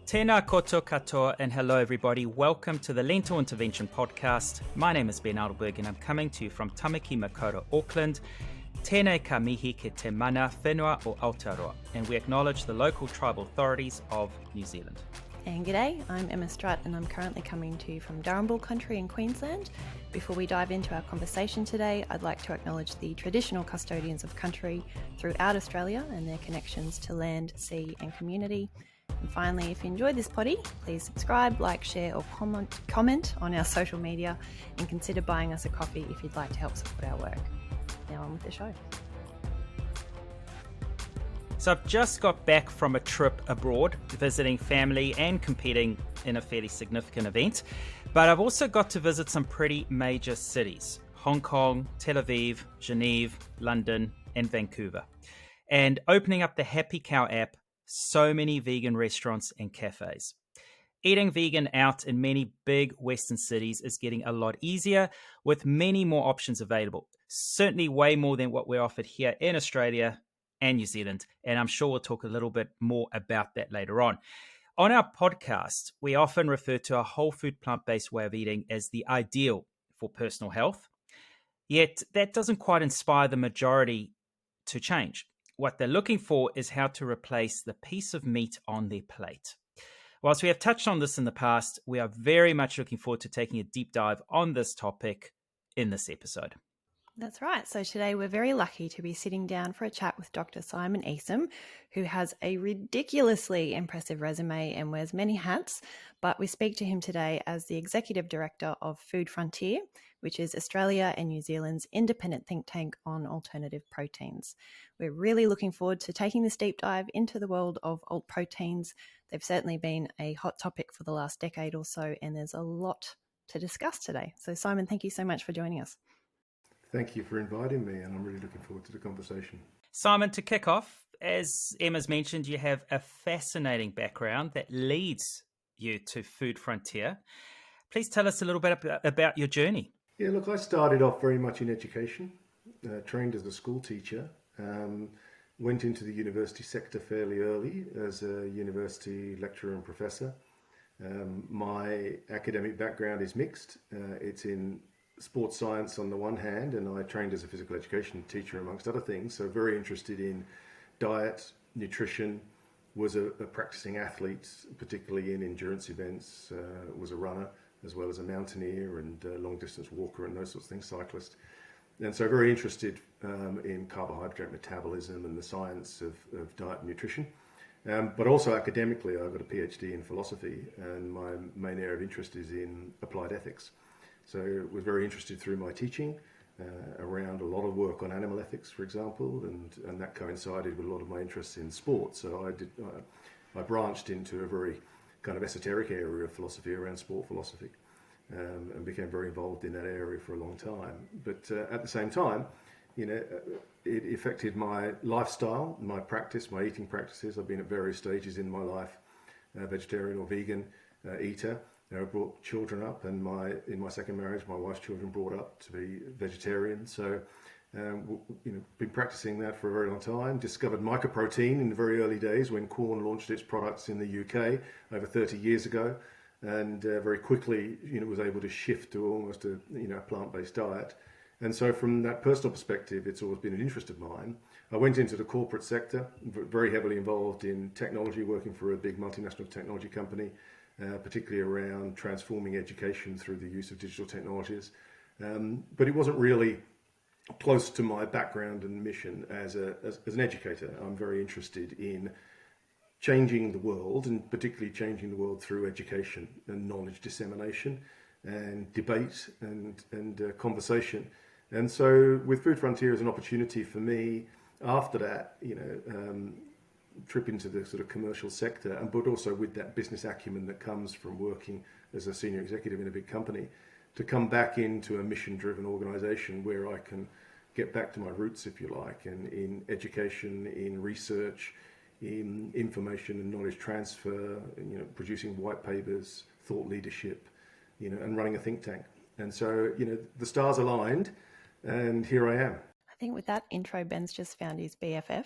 Tēnā koto katoa and hello everybody. Welcome to the Lentil Intervention Podcast. My name is Ben Adelberg and I'm coming to you from Tamaki Makaurau, Auckland. Tēnei ka mihi ke te mana whenua o Aotearoa, and we acknowledge the local tribal authorities of New Zealand. And g'day, I'm Emma Strutt and I'm currently coming to you from Darrinbal country in Queensland. Before we dive into our conversation today, I'd like to acknowledge the traditional custodians of country throughout Australia and their connections to land, sea and community. And finally, if you enjoyed this potty, please subscribe, like, share or comment on our social media and consider buying us a coffee if you'd like to help support our work. Now on with the show. So I've just got back from a trip abroad, visiting family and competing in a fairly significant event. But I've also got to visit some pretty major cities: Hong Kong, Tel Aviv, Geneva, London, and Vancouver. And opening up the Happy Cow app, so many vegan restaurants and cafes. Eating vegan out in many big Western cities is getting a lot easier, with many more options available. Certainly way more than what we're offered here in Australia and New Zealand. And I'm sure we'll talk a little bit more about that later on. On our podcast, we often refer to a whole food plant-based way of eating as the ideal for personal health. Yet that doesn't quite inspire the majority to change. What they're looking for is how to replace the piece of meat on their plate. Whilst we have touched on this in the past, we are very much looking forward to taking a deep dive on this topic in this episode. That's right. So today we're very lucky to be sitting down for a chat with Dr. Simon Eassom, who has a ridiculously impressive resume and wears many hats, but we speak to him today as the Executive Director of Food Frontier, which is Australia and New Zealand's independent think tank on alternative proteins. We're really looking forward to taking this deep dive into the world of alt proteins. They've certainly been a hot topic for the last decade or so, and there's a lot to discuss today. So Simon, thank you so much for joining us. Thank you for inviting me, and I'm really looking forward to the conversation. Simon, to kick off, as Emma's mentioned, you have a fascinating background that leads you to Food Frontier. Please tell us a little bit about your journey. Yeah, look, I started off very much in education, trained as a school teacher, went into the university sector fairly early as a university lecturer and professor. My academic background is mixed. It's in sports science on the one hand, and I trained as a physical education teacher amongst other things, so very interested in diet, nutrition, was a practicing athlete, particularly in endurance events, was a runner as well as a mountaineer and a long distance walker and those sorts of things, cyclist. And so very interested in carbohydrate metabolism and the science of diet and nutrition. But also academically, I've got a Ph.D. in philosophy, and my main area of interest is in applied ethics. So I was very interested through my teaching around a lot of work on animal ethics, for example, and that coincided with a lot of my interests in sport. So I branched into a very kind of esoteric area of philosophy around sport philosophy, and became very involved in that area for a long time. But at the same time, it affected my lifestyle, my practice, my eating practices. I've been at various stages in my life, vegetarian or vegan eater. I brought children up, and in my second marriage, my wife's children brought up to be vegetarian. So, been practicing that for a very long time. Discovered mycoprotein in the very early days when corn launched its products in the UK over 30 years ago, and very quickly, was able to shift to almost a plant-based diet. And so, from that personal perspective, it's always been an interest of mine. I went into the corporate sector, very heavily involved in technology, working for a big multinational technology company. Particularly around transforming education through the use of digital technologies. But it wasn't really close to my background and mission as an educator. I'm very interested in changing the world, and particularly changing the world through education and knowledge dissemination and debate and conversation. And so with Food Frontier as an opportunity for me, after that, trip into the sort of commercial sector, but also with that business acumen that comes from working as a senior executive in a big company, to come back into a mission-driven organisation where I can get back to my roots, if you like, and in education, in research, in information and knowledge transfer, producing white papers, thought leadership, and running a think tank. And so, the stars aligned, and here I am. think with that intro, Ben's just found his BFF.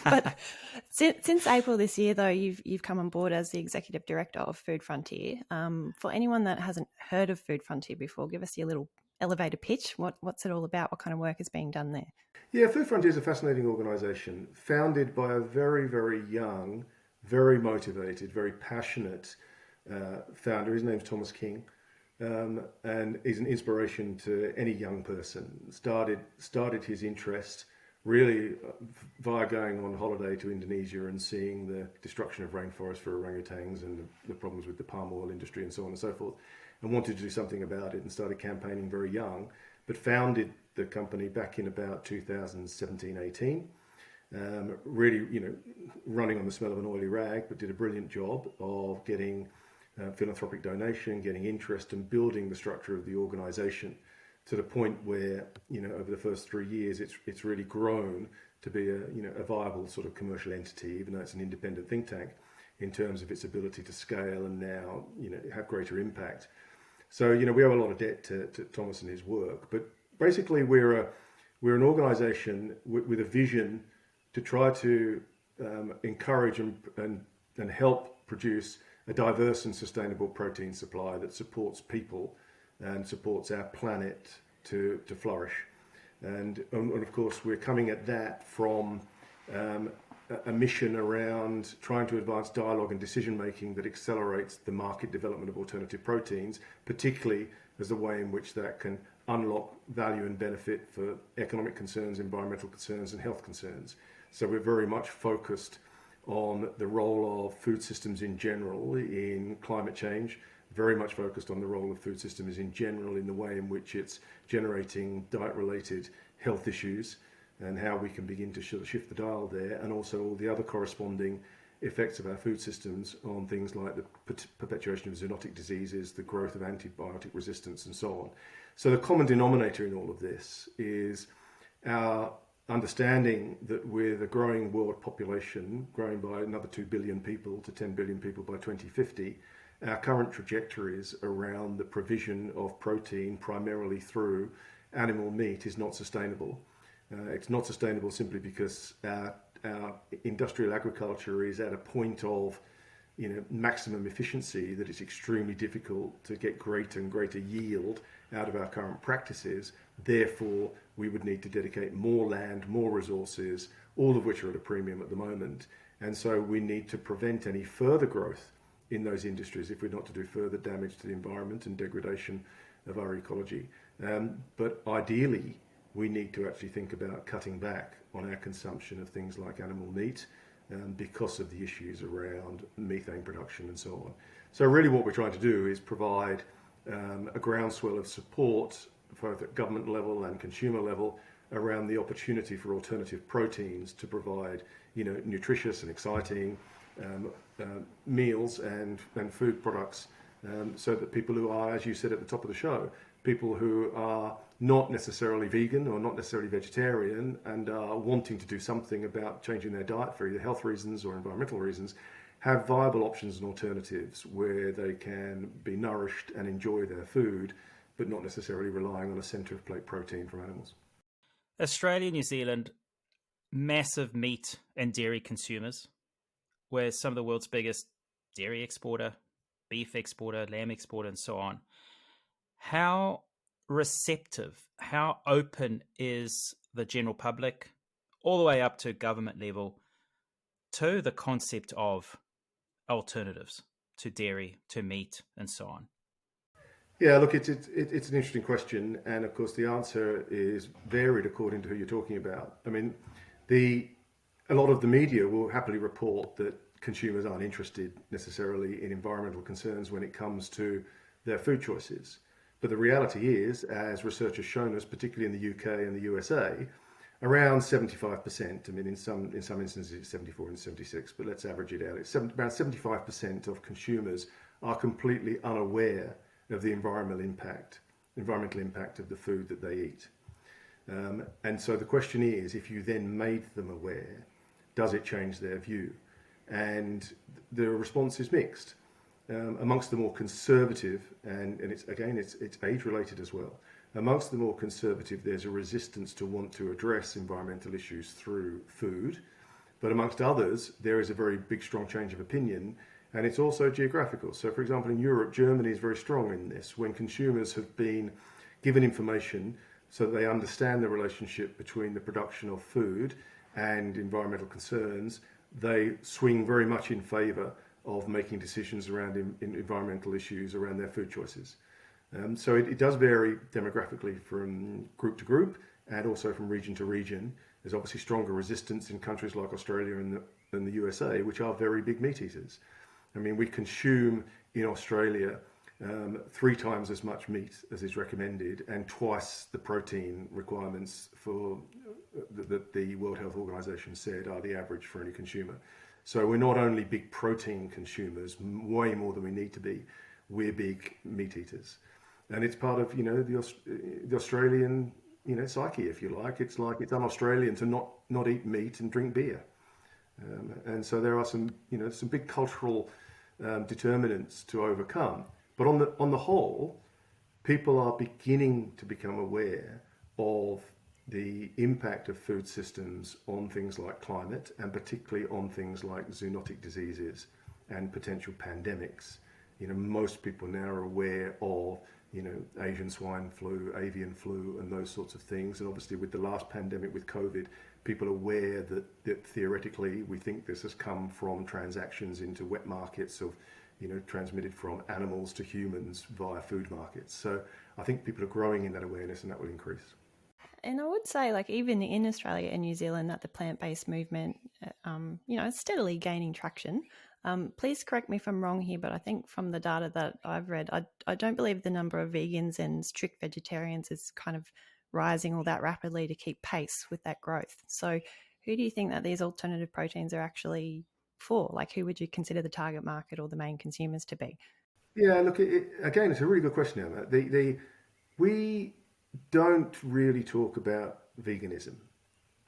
But since April this year, though, you've come on board as the Executive Director of Food Frontier. For anyone that hasn't heard of Food Frontier before, give us your little elevator pitch. What's it all about? What kind of work is being done there? Yeah, Food Frontier is a fascinating organisation founded by a very, very young, very motivated, very passionate founder. His name's Thomas King. And is an inspiration to any young person. Started his interest really via going on holiday to Indonesia and seeing the destruction of rainforests for orangutans and the problems with the palm oil industry and so on and so forth, and wanted to do something about it and started campaigning very young, but founded the company back in about 2017-18. Really, running on the smell of an oily rag, but did a brilliant job of getting philanthropic donation, getting interest, and building the structure of the organisation to the point where, over the first 3 years, it's really grown to be a viable sort of commercial entity, even though it's an independent think tank, in terms of its ability to scale and now, have greater impact. So, we owe a lot of debt to Thomas and his work, but basically we're an organisation with a vision to try to encourage and help produce a diverse and sustainable protein supply that supports people and supports our planet to flourish. And of course, we're coming at that from a mission around trying to advance dialogue and decision making that accelerates the market development of alternative proteins, particularly as the way in which that can unlock value and benefit for economic concerns, environmental concerns, and health concerns. So we're very much focused on the role of food systems in general in climate change, very much focused on the role of food systems in general in the way in which it's generating diet-related health issues and how we can begin to shift the dial there, and also all the other corresponding effects of our food systems on things like the perpetuation of zoonotic diseases, the growth of antibiotic resistance, and so on. So the common denominator in all of this is our understanding that with a growing world population, growing by another 2 billion people to 10 billion people by 2050, our current trajectories around the provision of protein primarily through animal meat is not sustainable. It's not sustainable simply because our industrial agriculture is at a point of maximum efficiency that it's extremely difficult to get greater and greater yield out of our current practices. Therefore, we would need to dedicate more land, more resources, all of which are at a premium at the moment. And so we need to prevent any further growth in those industries if we're not to do further damage to the environment and degradation of our ecology. But ideally, we need to actually think about cutting back on our consumption of things like animal meat because of the issues around methane production and so on. So really what we're trying to do is provide a groundswell of support both at government level and consumer level around the opportunity for alternative proteins to provide nutritious and exciting meals and food products so that people who are, as you said at the top of the show, people who are not necessarily vegan or not necessarily vegetarian and are wanting to do something about changing their diet for either health reasons or environmental reasons, have viable options and alternatives where they can be nourished and enjoy their food, but not necessarily relying on a centre of plate protein from animals. Australia, New Zealand, massive meat and dairy consumers. We're some of the world's biggest dairy exporter, beef exporter, lamb exporter, and so on. How receptive, how open is the general public, all the way up to government level, to the concept of alternatives to dairy, to meat, and so on? Yeah, look, it's an interesting question, and of course the answer is varied according to who you're talking about. I mean, a lot of the media will happily report that consumers aren't interested necessarily in environmental concerns when it comes to their food choices. But the reality is, as research has shown us, particularly in the UK and the USA, around 75%, I mean, in some instances it's 74 and 76, but let's average it out. It's around 75% of consumers are completely unaware of the environmental impact of the food that they eat. And so the question is, if you then made them aware, does it change their view? And the response is mixed. Amongst the more conservative, and it's age-related as well, Amongst the more conservative, there's a resistance to want to address environmental issues through food. But amongst others, there is a very big, strong change of opinion, and it's also geographical. So, for example, in Europe, Germany is very strong in this. When consumers have been given information so that they understand the relationship between the production of food and environmental concerns, they swing very much in favour of making decisions around environmental issues around their food choices. So it does vary demographically from group to group and also from region to region. There's obviously stronger resistance in countries like Australia and the USA, which are very big meat eaters. I mean, we consume in Australia 3 times as much meat as is recommended and twice the protein requirements for that the World Health Organization said are the average for any consumer. So we're not only big protein consumers, way more than we need to be, we're big meat eaters. And it's part of, the Australian, psyche, if you like. It's like it's un-Australian to not eat meat and drink beer. And so there are some big cultural determinants to overcome. But on the whole, people are beginning to become aware of the impact of food systems on things like climate, and particularly on things like zoonotic diseases and potential pandemics. Most people now are aware of Asian swine flu, avian flu, and those sorts of things. And obviously with the last pandemic with COVID, people are aware that theoretically we think this has come from transactions into wet markets of, transmitted from animals to humans via food markets. So I think people are growing in that awareness, and that will increase. And I would say, like, even in Australia and New Zealand, that the plant-based movement, is steadily gaining traction. Please correct me if I'm wrong here, but I think from the data that I've read, I don't believe the number of vegans and strict vegetarians is kind of rising all that rapidly to keep pace with that growth. So who do you think that these alternative proteins are actually for? Like, who would you consider the target market or the main consumers to be? Yeah, look, again, it's a really good question, Emma. We don't really talk about veganism,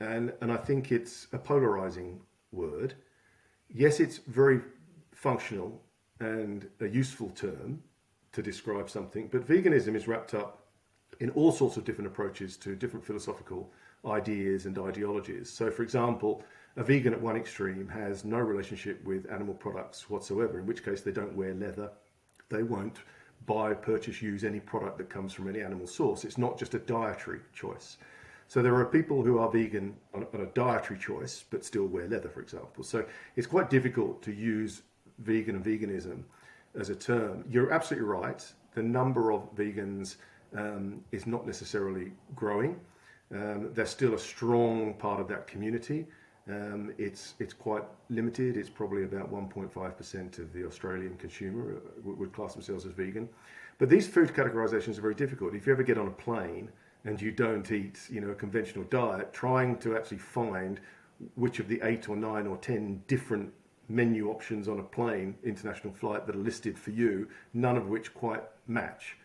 and I think it's a polarizing word. Yes, it's very functional and a useful term to describe something, but veganism is wrapped up in all sorts of different approaches to different philosophical ideas and ideologies. So, for example, a vegan at one extreme has no relationship with animal products whatsoever, in which case they don't wear leather, they won't buy, purchase, use any product that comes from any animal source. It's not just a dietary choice. So there are people who are vegan on a dietary choice, but still wear leather, for example. So it's quite difficult to use vegan and veganism as a term. You're absolutely right. The number of vegans is not necessarily growing. They're still a strong part of that community. It's quite limited. It's probably about 1.5% of the Australian consumer would class themselves as vegan. But these food categorizations are very difficult. If you ever get on a plane and you don't eat, a conventional diet, trying to actually find which of the 8 or 9 or 10 different menu options on a plane, international flight, that are listed for you, none of which quite match.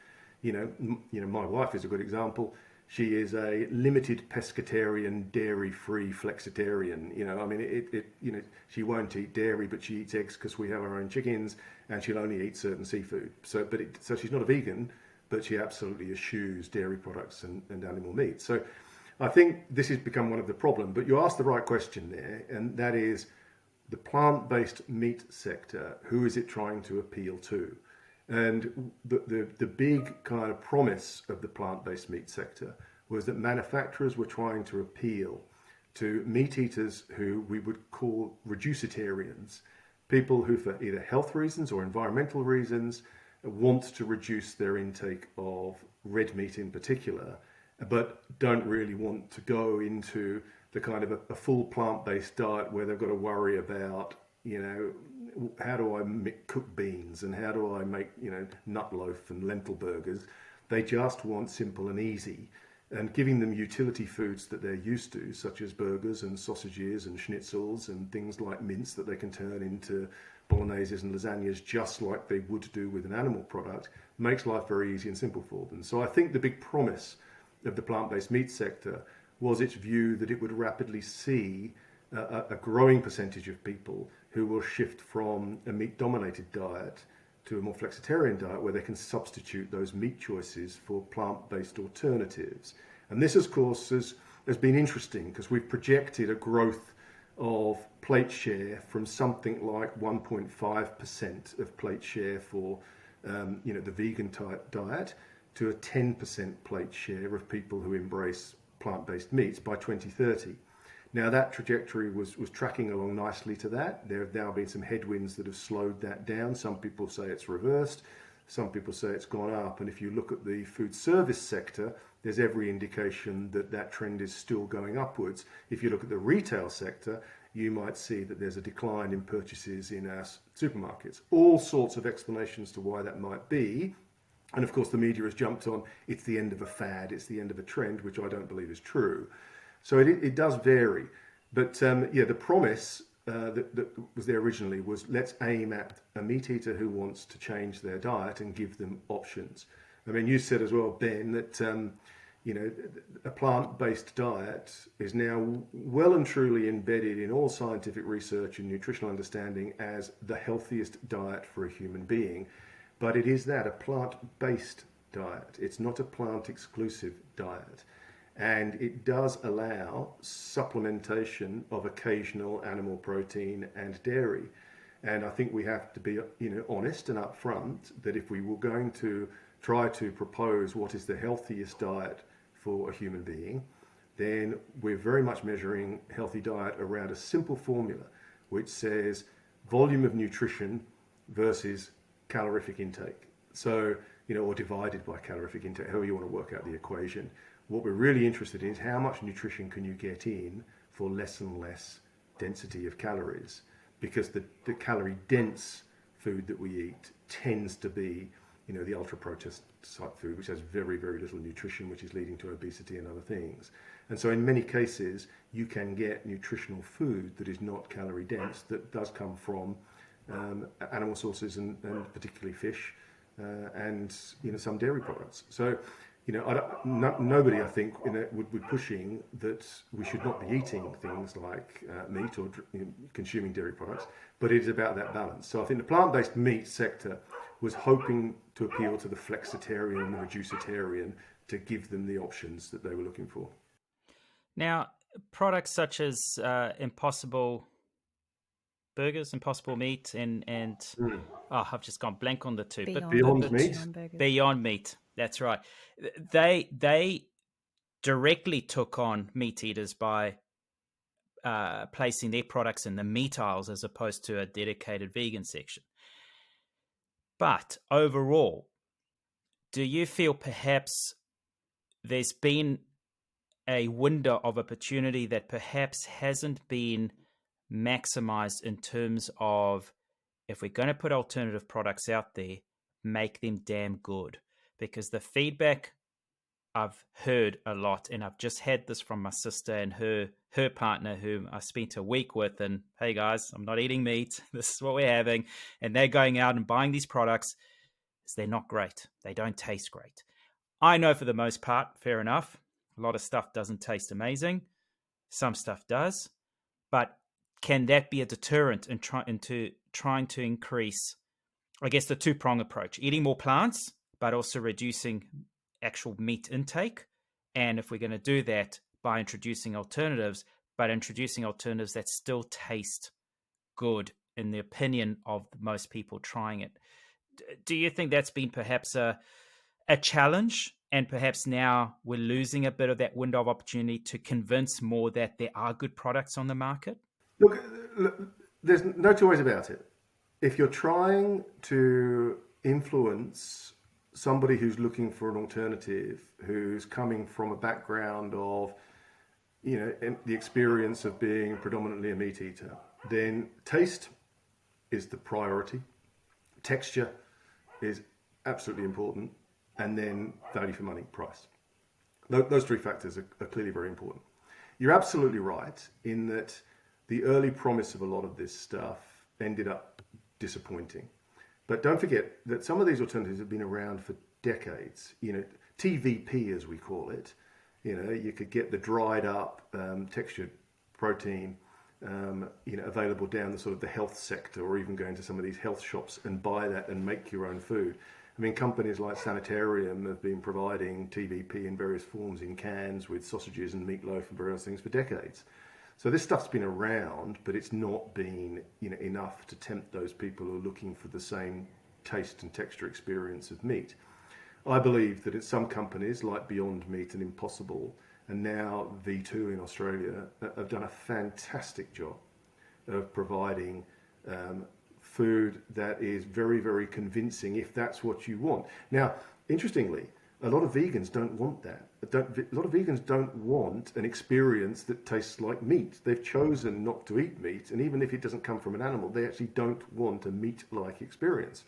My wife is a good example. She is a limited pescatarian, dairy-free flexitarian. She won't eat dairy, but she eats eggs because we have our own chickens, and she'll only eat certain seafood. So she's not a vegan, but she absolutely eschews dairy products and animal meat. So I think this has become one of the problems. But you asked the right question there, and that is the plant-based meat sector. Who is it trying to appeal to? And the big kind of promise of the plant-based meat sector was that manufacturers were trying to appeal to meat eaters who we would call reducitarians, people who, for either health reasons or environmental reasons, want to reduce their intake of red meat in particular, but don't really want to go into the kind of a full plant-based diet where they've got to worry about, how do I cook beans and how do I make, nut loaf and lentil burgers. They just want simple and easy, and giving them utility foods that they're used to, such as burgers and sausages and schnitzels and things like mince that they can turn into bologneses and lasagnas just like they would do with an animal product, makes life very easy and simple for them. So I think the big promise of the plant-based meat sector was its view that it would rapidly see a growing percentage of people who will shift from a meat-dominated diet to a more flexitarian diet where they can substitute those meat choices for plant-based alternatives. And this, of course, has been interesting because we've projected a growth of plate share from something like 1.5% of plate share for the vegan type diet to a 10% plate share of people who embrace plant-based meats by 2030. Now that trajectory was tracking along nicely to that. There have now been some headwinds that have slowed that down. Some people say it's reversed. Some people say it's gone up. And if you look at the food service sector, there's every indication that that trend is still going upwards. If you look at the retail sector, you might see that there's a decline in purchases in our supermarkets. All sorts of explanations to why that might be. And of course, the media has jumped on, it's the end of a fad, it's the end of a trend, which I don't believe is true. So it does vary. But the promise that was there originally was let's aim at a meat eater who wants to change their diet and give them options. I mean, you said as well, Ben, that a plant-based diet is now well and truly embedded in all scientific research and nutritional understanding as the healthiest diet for a human being. But it is a plant-based diet. It's not a plant-exclusive diet. And it does allow supplementation of occasional animal protein and dairy. And I think we have to be, honest and upfront that if we were going to try to propose what is the healthiest diet for a human being, then we're very much measuring healthy diet around a simple formula, which says volume of nutrition versus calorific intake. So, or divided by calorific intake, however you want to work out the equation. What we're really interested in is how much nutrition can you get in for less and less density of calories, because the calorie dense food that we eat tends to be the ultra processed type food, which has very, very little nutrition, which is leading to obesity and other things. And so in many cases, you can get nutritional food that is not calorie dense, that does come from animal sources and particularly fish and some dairy products. So nobody, I think, would be pushing that we should not be eating things like meat or consuming dairy products, but it is about that balance. So I think the plant-based meat sector was hoping to appeal to the flexitarian and the reducitarian to give them the options that they were looking for. Now, products such as Impossible Burgers, Impossible Meat, and I've just gone blank on the two. Beyond Meat. Beyond Meat, that's right. They directly took on meat eaters by placing their products in the meat aisles as opposed to a dedicated vegan section. But overall, do you feel perhaps there's been a window of opportunity that perhaps hasn't been maximized in terms of, if we're going to put alternative products out there, make them damn good? Because the feedback I've heard a lot, and I've just had this from my sister and her partner, whom I spent a week with, and hey guys, I'm not eating meat, this is what we're having, and they're going out and buying these products, is they're not great. They don't taste great. I know for the most part, fair enough, a lot of stuff doesn't taste amazing. Some stuff does. But can that be a deterrent in trying to increase, I guess, the two-prong approach, eating more plants, but also reducing actual meat intake? And if we're going to do that by introducing alternatives, but introducing alternatives that still taste good in the opinion of most people trying it. Do you think that's been perhaps a challenge, and perhaps now we're losing a bit of that window of opportunity to convince more that there are good products on the market? Look, there's no two ways about it. If you're trying to influence somebody who's looking for an alternative, who's coming from a background of, the experience of being predominantly a meat eater, then taste is the priority. Texture is absolutely important. And then value for money, price. Those three factors are clearly very important. You're absolutely right in that the early promise of a lot of this stuff ended up disappointing. But don't forget that some of these alternatives have been around for decades. TVP, as we call it. You could get the dried up textured protein available down the sort of the health sector, or even go into some of these health shops and buy that and make your own food. I mean, companies like Sanitarium have been providing TVP in various forms in cans with sausages and meatloaf and various things for decades. So this stuff's been around, but it's not been enough to tempt those people who are looking for the same taste and texture experience of meat. I believe that some companies like Beyond Meat and Impossible, and now V2 in Australia, have done a fantastic job of providing food that is very, very convincing if that's what you want. Now, interestingly, a lot of vegans don't want that. A lot of vegans don't want an experience that tastes like meat. They've chosen not to eat meat, and even if it doesn't come from an animal, they actually don't want a meat-like experience.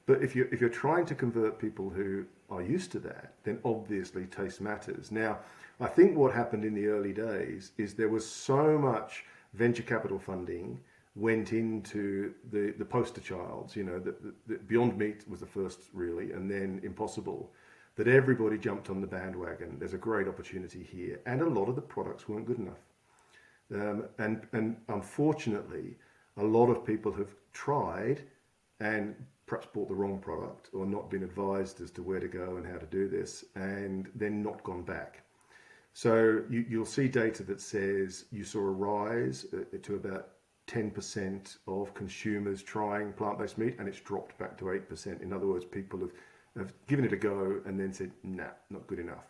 But if you're trying to convert people who are used to that, then obviously taste matters. Now, I think what happened in the early days is there was so much venture capital funding went into the poster childs. The Beyond Meat was the first really, and then Impossible, that everybody jumped on the bandwagon. There's a great opportunity here, and a lot of the products weren't good enough. And unfortunately, a lot of people have tried and perhaps bought the wrong product, or not been advised as to where to go and how to do this, and then not gone back. So you'll see data that says you saw a rise to about 10% of consumers trying plant-based meat, and it's dropped back to 8%. In other words, people have given it a go and then said, nah, not good enough.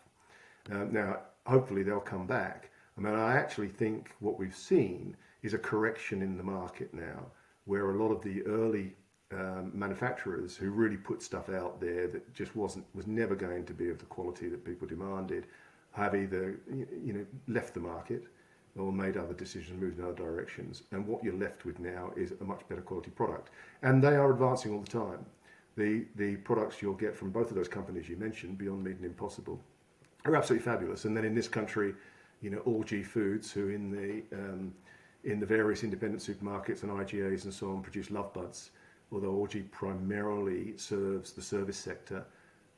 Now, hopefully they'll come back. I mean, I actually think what we've seen is a correction in the market now, where a lot of the early manufacturers who really put stuff out there that just was never going to be of the quality that people demanded, have either left the market or made other decisions, moved in other directions. And what you're left with now is a much better quality product. And they are advancing all the time. The products you'll get from both of those companies you mentioned, Beyond Meat and Impossible, are absolutely fabulous. And then in this country, All G Foods, who in the various independent supermarkets and IGAs and so on produce Love Buds, although All G primarily serves the service sector.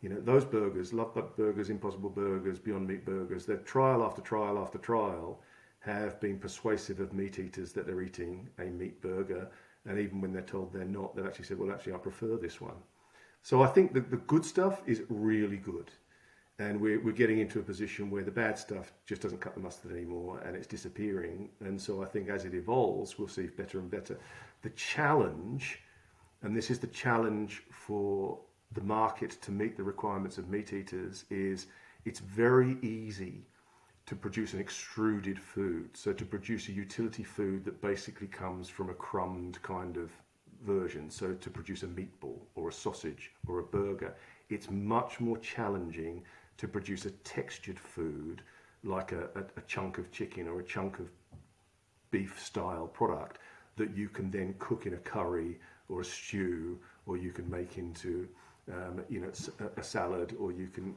Those burgers, Love Bud burgers, Impossible burgers, Beyond Meat burgers, they're trial after trial after trial have been persuasive of meat eaters that they're eating a meat burger. And even when they're told they're not, they've actually said, well, actually, I prefer this one. So I think that the good stuff is really good. And we're getting into a position where the bad stuff just doesn't cut the mustard anymore, and it's disappearing. And so I think as it evolves, we'll see better and better. The challenge, and this is the challenge for the market to meet the requirements of meat eaters, is it's very easy to produce an extruded food. So to produce a utility food that basically comes from a crumbed kind of version. So to produce a meatball or a sausage or a burger, it's much more challenging to produce a textured food like a chunk of chicken or a chunk of beef style product that you can then cook in a curry or a stew, or you can make into a salad, or you can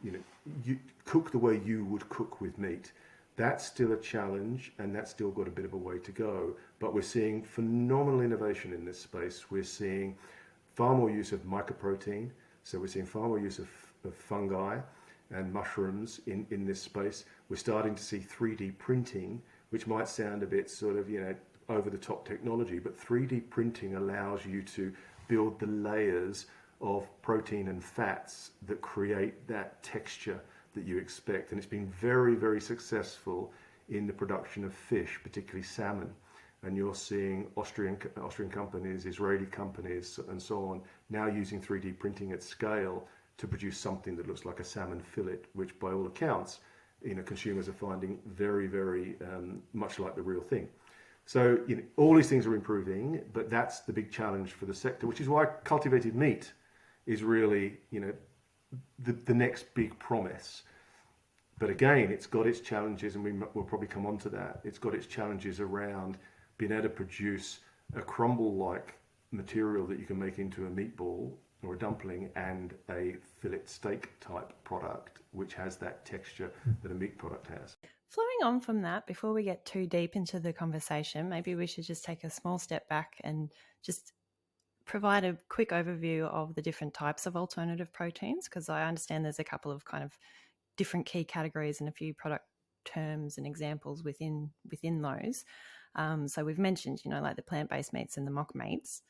you cook the way you would cook with meat. That's still a challenge, and that's still got a bit of a way to go. But we're seeing phenomenal innovation in this space. We're seeing far more use of mycoprotein. So we're seeing far more use of fungi and mushrooms in this space. We're starting to see 3D printing, which might sound a bit sort of over the top technology, but 3D printing allows you to build the layers of protein and fats that create that texture that you expect. And it's been very, very successful in the production of fish, particularly salmon. And you're seeing Austrian companies, Israeli companies, and so on, now using 3D printing at scale to produce something that looks like a salmon fillet, which by all accounts, consumers are finding very, very much like the real thing. So all these things are improving, but that's the big challenge for the sector, which is why cultivated meat is really, the next big promise. But again, it's got its challenges, and we'll probably come on to that. It's got its challenges around being able to produce a crumble-like material that you can make into a meatball or a dumpling, and a fillet steak type product, which has that texture that a meat product has. Flowing on from that, before we get too deep into the conversation, maybe we should just take a small step back and just provide a quick overview of the different types of alternative proteins, because I understand there's a couple of kind of different key categories and a few product terms and examples within those. So we've mentioned, like the plant-based meats and the mock meats.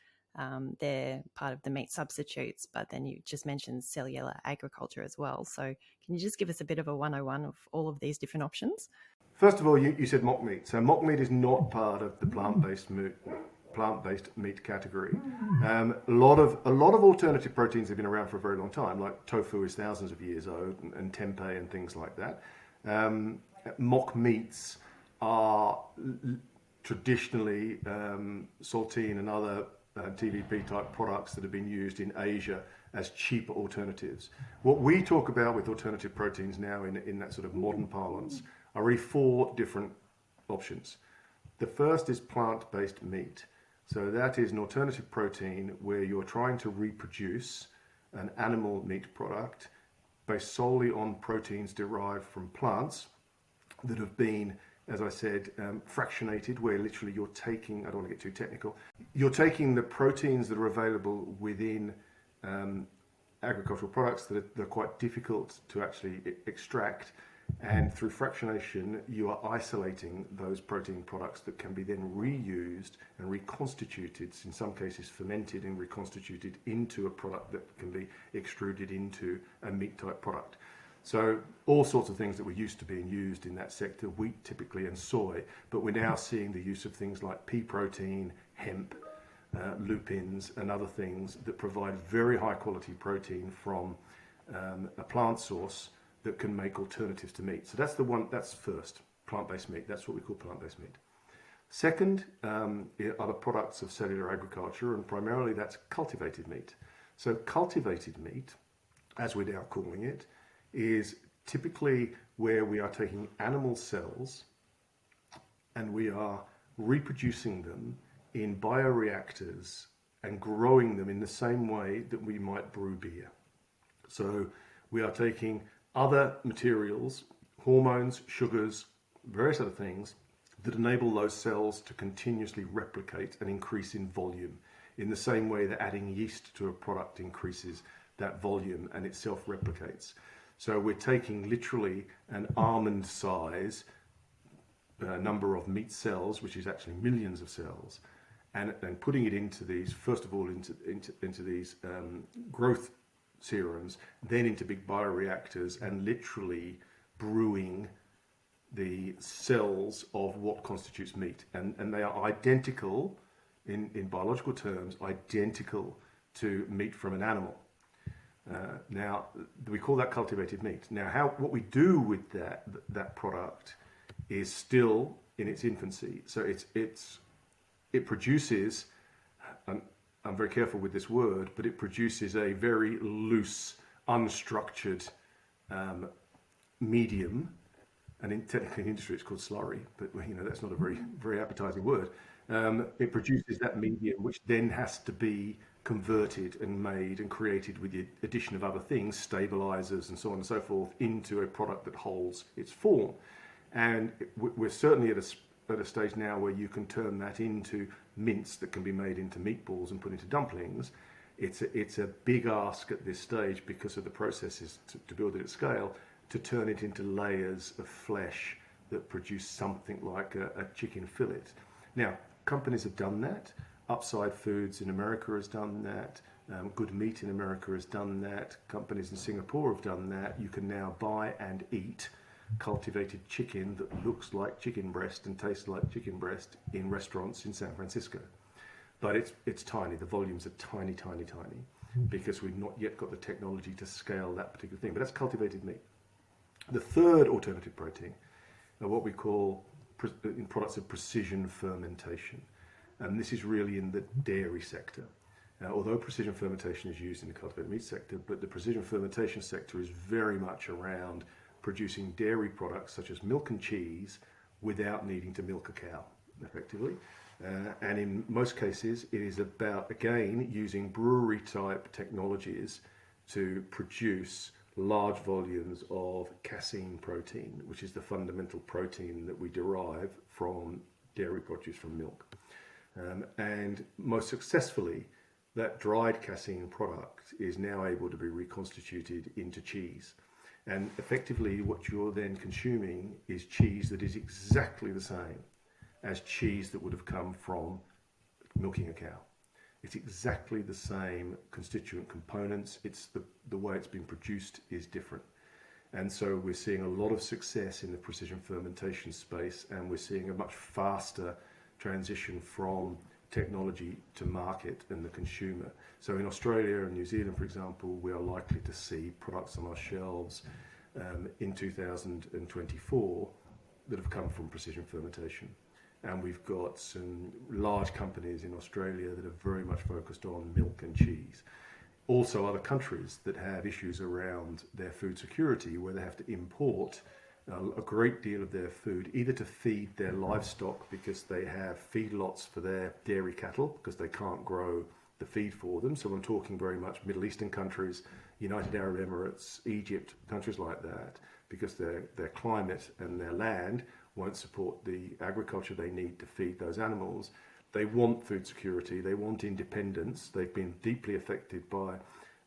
They're part of the meat substitutes, but then you just mentioned cellular agriculture as well. So can you just give us a bit of a 101 of all of these different options? First of all, you said mock meat. So mock meat is not part of the plant-based meat category. A lot of alternative proteins have been around for a very long time, like tofu is thousands of years old, and tempeh and things like that. Mock meats are traditionally saltine and other TVP type products that have been used in Asia as cheaper alternatives. What we talk about with alternative proteins now in that sort of modern parlance are really 4 different options. The first is plant-based meat. So that is an alternative protein where you're trying to reproduce an animal meat product based solely on proteins derived from plants that have been, as I said, fractionated, where literally you're taking, I don't want to get too technical, you're taking the proteins that are available within agricultural products that are quite difficult to actually extract, and through fractionation you are isolating those protein products that can be then reused and reconstituted, in some cases fermented and reconstituted into a product that can be extruded into a meat type product. So all sorts of things that were used to being used in that sector, wheat typically and soy, but we're now seeing the use of things like pea protein, hemp, lupins and other things that provide very high quality protein from a plant source that can make alternatives to meat. So that's the one, that's first, plant-based meat. That's what we call plant-based meat. Second are the products of cellular agriculture, and primarily that's cultivated meat. So cultivated meat, as we're now calling it, is typically where we are taking animal cells and we are reproducing them in bioreactors and growing them in the same way that we might brew beer. So we are taking other materials, hormones, sugars, various other things that enable those cells to continuously replicate and increase in volume in the same way that adding yeast to a product increases that volume and it self-replicates. So we're taking literally an almond size number of meat cells, which is actually millions of cells, and putting it into these, first of all, into these growth serums, then into big bioreactors, and literally brewing the cells of what constitutes meat. And they are identical, in biological terms, identical to meat from an animal. Now, we call that cultivated meat. Now, what we do with that product is still in its infancy. So it produces, I'm very careful with this word, but it produces a very loose, unstructured medium. And technically in industry it's called slurry, but that's not a very appetizing word. It produces that medium, which then has to be converted and made and created with the addition of other things, stabilizers and so on and so forth, into a product that holds its form. And we're certainly at a stage now where you can turn that into mince that can be made into meatballs and put into dumplings. It's a big ask at this stage because of the processes to build it at scale, to turn it into layers of flesh that produce something like a chicken fillet. Now, companies have done that. Upside Foods in America has done that. Good Meat in America has done that. Companies in Singapore have done that. You can now buy and eat cultivated chicken that looks like chicken breast and tastes like chicken breast in restaurants in San Francisco. But it's tiny. The volumes are tiny, tiny, tiny, because we've not yet got the technology to scale that particular thing. But that's cultivated meat. The third alternative protein are what we call in products of precision fermentation. And this is really in the dairy sector. Although precision fermentation is used in the cultivated meat sector, but the precision fermentation sector is very much around producing dairy products such as milk and cheese without needing to milk a cow, effectively. And in most cases, it is about, again, using brewery type technologies to produce large volumes of casein protein, which is the fundamental protein that we derive from dairy produce, from milk. And most successfully, that dried casein product is now able to be reconstituted into cheese. And effectively what you're then consuming is cheese that is exactly the same as cheese that would have come from milking a cow. It's exactly the same constituent components. It's the way it's been produced is different. And so we're seeing a lot of success in the precision fermentation space, and we're seeing a much faster transition from technology to market and the consumer. So in Australia and New Zealand, for example, we are likely to see products on our shelves in 2024 that have come from precision fermentation. And we've got some large companies in Australia that are very much focused on milk and cheese. Also other countries that have issues around their food security, where they have to import a great deal of their food, either to feed their livestock because they have feedlots for their dairy cattle because they can't grow the feed for them. So I'm talking very much Middle Eastern countries, United Arab Emirates, Egypt, countries like that, because their climate and their land won't support the agriculture they need to feed those animals. They want food security, they want independence. They've been deeply affected by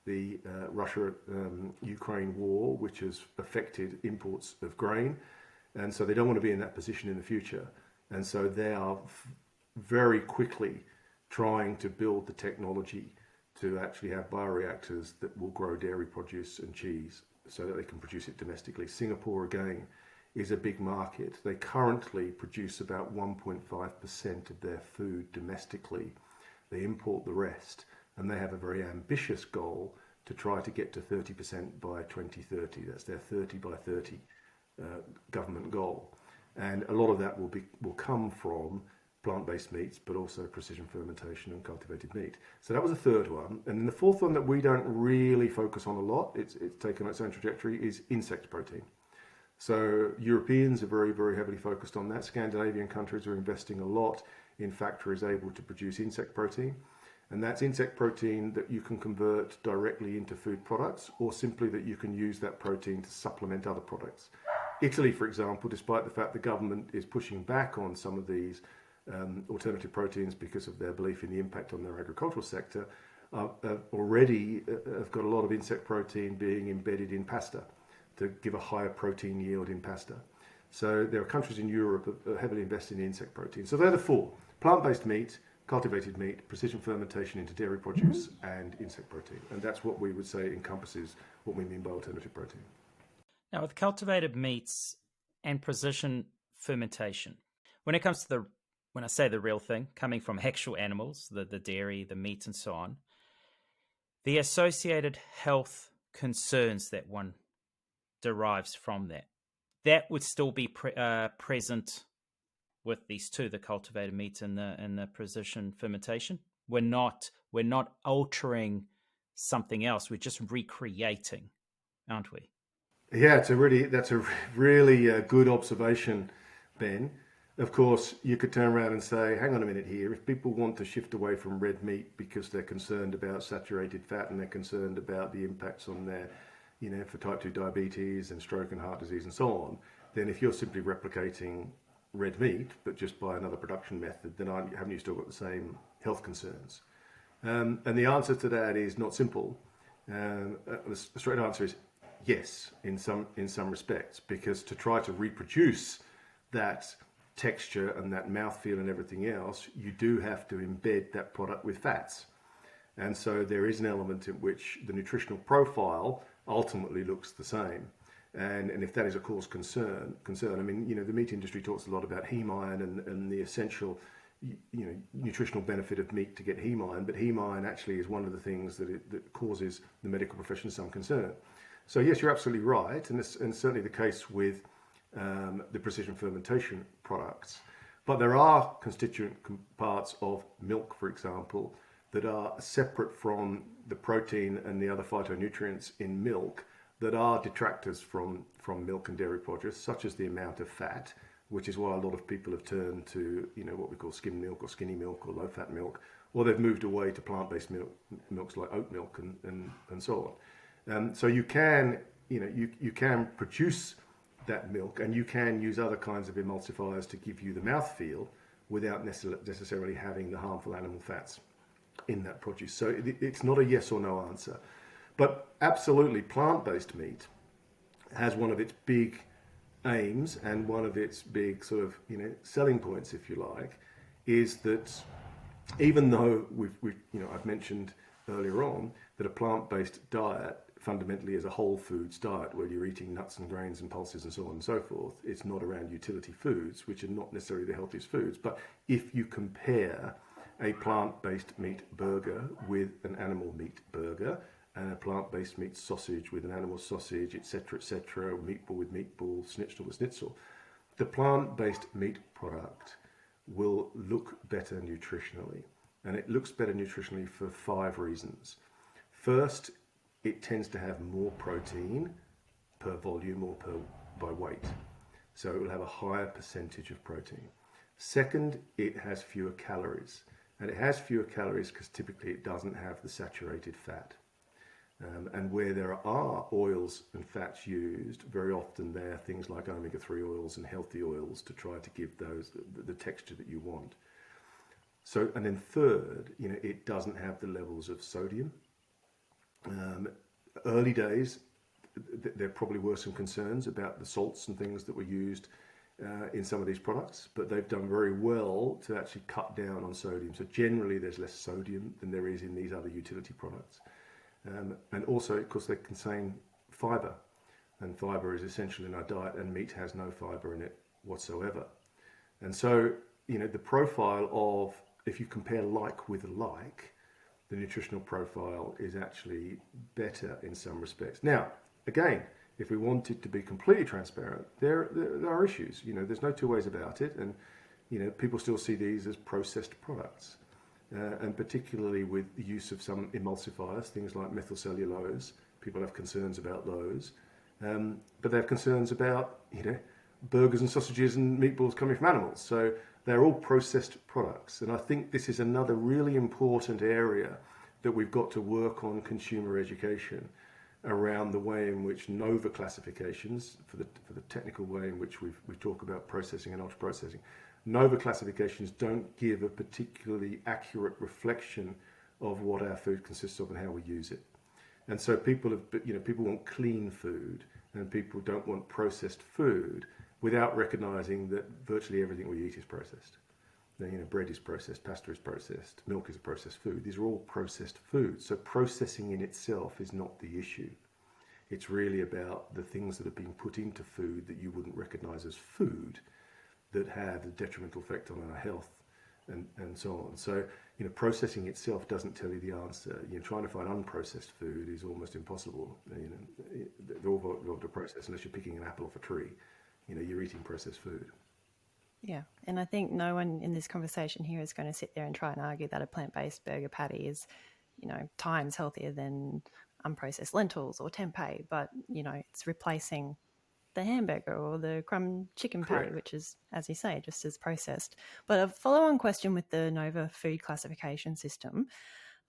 the Russia-Ukraine war, which has affected imports of grain. And so they don't want to be in that position in the future. And so they are very quickly trying to build the technology to actually have bioreactors that will grow dairy produce and cheese so that they can produce it domestically. Singapore, again, is a big market. They currently produce about 1.5% of their food domestically. They import the rest, and they have a very ambitious goal to try to get to 30% by 2030. That's their 30 by 30 government goal. And a lot of that will come from plant-based meats, but also precision fermentation and cultivated meat. So that was the third one. And then the fourth one that we don't really focus on a lot, it's taken its own trajectory, is insect protein. So Europeans are very, very heavily focused on that. Scandinavian countries are investing a lot in factories able to produce insect protein. And that's insect protein that you can convert directly into food products, or simply that you can use that protein to supplement other products. Italy, for example, despite the fact the government is pushing back on some of these alternative proteins because of their belief in the impact on their agricultural sector, already have got a lot of insect protein being embedded in pasta to give a higher protein yield in pasta. So there are countries in Europe that are heavily invested in insect protein. So they're the four: plant-based meat, cultivated meat, precision fermentation into dairy produce, and insect protein. And that's what we would say encompasses what we mean by alternative protein. Now, with cultivated meats and precision fermentation, when it comes to when I say the real thing, coming from actual animals, the dairy, the meat, and so on, the associated health concerns that one derives from that would still be present with these two, the cultivated meat and the precision fermentation. We're not altering something else. We're just recreating, aren't we? Yeah, that's a really good observation, Ben. Of course, you could turn around and say, hang on a minute here, if people want to shift away from red meat because they're concerned about saturated fat and they're concerned about the impacts on their, for type 2 diabetes and stroke and heart disease and so on, then if you're simply replicating red meat, but just by another production method, then haven't you still got the same health concerns? And the answer to that is not simple. The straight answer is yes, in some respects, because to try to reproduce that texture and that mouthfeel and everything else, you do have to embed that product with fats. And so there is an element in which the nutritional profile ultimately looks the same. And if that is a cause concern, I mean, the meat industry talks a lot about heme iron and the essential, nutritional benefit of meat to get heme iron, but heme iron actually is one of the things that causes the medical profession some concern. So yes, you're absolutely right, and certainly the case with the precision fermentation products. But there are constituent parts of milk, for example, that are separate from the protein and the other phytonutrients in milk that are detractors from milk and dairy produce, such as the amount of fat, which is why a lot of people have turned to what we call skim milk or skinny milk or low-fat milk, or they've moved away to plant-based milks like oat milk and so on. So you can you can produce that milk, and you can use other kinds of emulsifiers to give you the mouthfeel without necessarily having the harmful animal fats in that produce. So it's not a yes or no answer. But absolutely, plant-based meat has one of its big aims and one of its big sort of selling points, if you like, is that even though I've mentioned earlier on that a plant-based diet fundamentally is a whole foods diet where you're eating nuts and grains and pulses and so on and so forth. It's not around utility foods, which are not necessarily the healthiest foods. But if you compare a plant-based meat burger with an animal meat burger, and a plant-based meat sausage with an animal sausage, etc., meatball with meatball, schnitzel with schnitzel, the plant-based meat product will look better nutritionally. And it looks better nutritionally for 5 reasons. First, it tends to have more protein per volume or by weight. So it will have a higher percentage of protein. Second, it has fewer calories. And it has fewer calories because typically it doesn't have the saturated fat. And where there are oils and fats used, very often they are things like omega-3 oils and healthy oils to try to give those the texture that you want. So, and then third, it doesn't have the levels of sodium. Early days, there probably were some concerns about the salts and things that were used in some of these products, but they've done very well to actually cut down on sodium. So generally there's less sodium than there is in these other utility products. And also, of course, they contain fiber, and fiber is essential in our diet, and meat has no fiber in it whatsoever. And so, the profile of, if you compare like with like, the nutritional profile is actually better in some respects. Now, again, if we wanted to be completely transparent, there are issues. There's no two ways about it, and people still see these as processed products. And particularly with the use of some emulsifiers, things like methylcellulose, people have concerns about those. But they have concerns about, burgers and sausages and meatballs coming from animals. So they're all processed products. And I think this is another really important area that we've got to work on consumer education around the way in which NOVA classifications, for the technical way in which we talk about processing and ultra-processing, NOVA classifications don't give a particularly accurate reflection of what our food consists of and how we use it. And so people want clean food, and people don't want processed food without recognizing that virtually everything we eat is processed. Bread is processed, pasta is processed, milk is a processed food. These are all processed foods. So processing in itself is not the issue. It's really about the things that are being put into food that you wouldn't recognize as food, that have a detrimental effect on our health and so on. So, processing itself doesn't tell you the answer. Trying to find unprocessed food is almost impossible. They're all involved in process. Unless you're picking an apple off a tree, you're eating processed food. Yeah, and I think no one in this conversation here is going to sit there and try and argue that a plant-based burger patty is, times healthier than unprocessed lentils or tempeh, but, it's replacing the hamburger or the crumb chicken patty, Correct. which is, as you say, just as processed. But a follow-on question with the NOVA food classification system.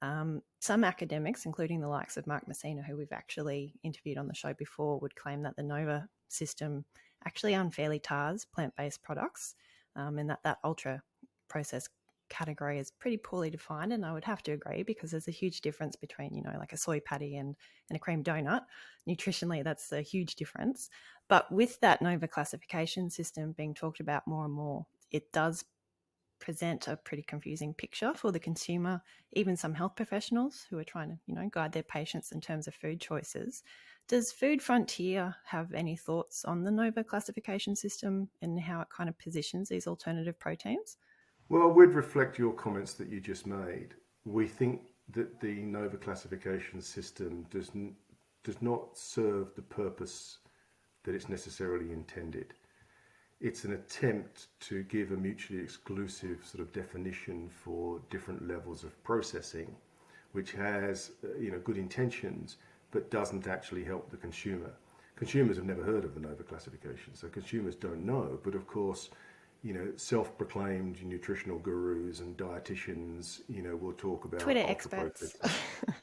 Some academics, including the likes of Mark Messina, who we've actually interviewed on the show before, would claim that the NOVA system actually unfairly tars plant-based products, and that ultra-processed category is pretty poorly defined. And I would have to agree, because there's a huge difference between, like a soy patty and a cream donut. Nutritionally, that's a huge difference. But with that NOVA classification system being talked about more and more, it does present a pretty confusing picture for the consumer, even some health professionals who are trying to, guide their patients in terms of food choices. Does Food Frontier have any thoughts on the NOVA classification system and how it kind of positions these alternative proteins? Well, we'd reflect your comments that you just made. We think that the NOVA classification system does not serve the purpose that it's necessarily intended. It's an attempt to give a mutually exclusive sort of definition for different levels of processing, which has good intentions, but doesn't actually help the consumer. Consumers have never heard of the NOVA classification, so consumers don't know. But of course, self-proclaimed nutritional gurus and dietitians, will talk about Twitter experts.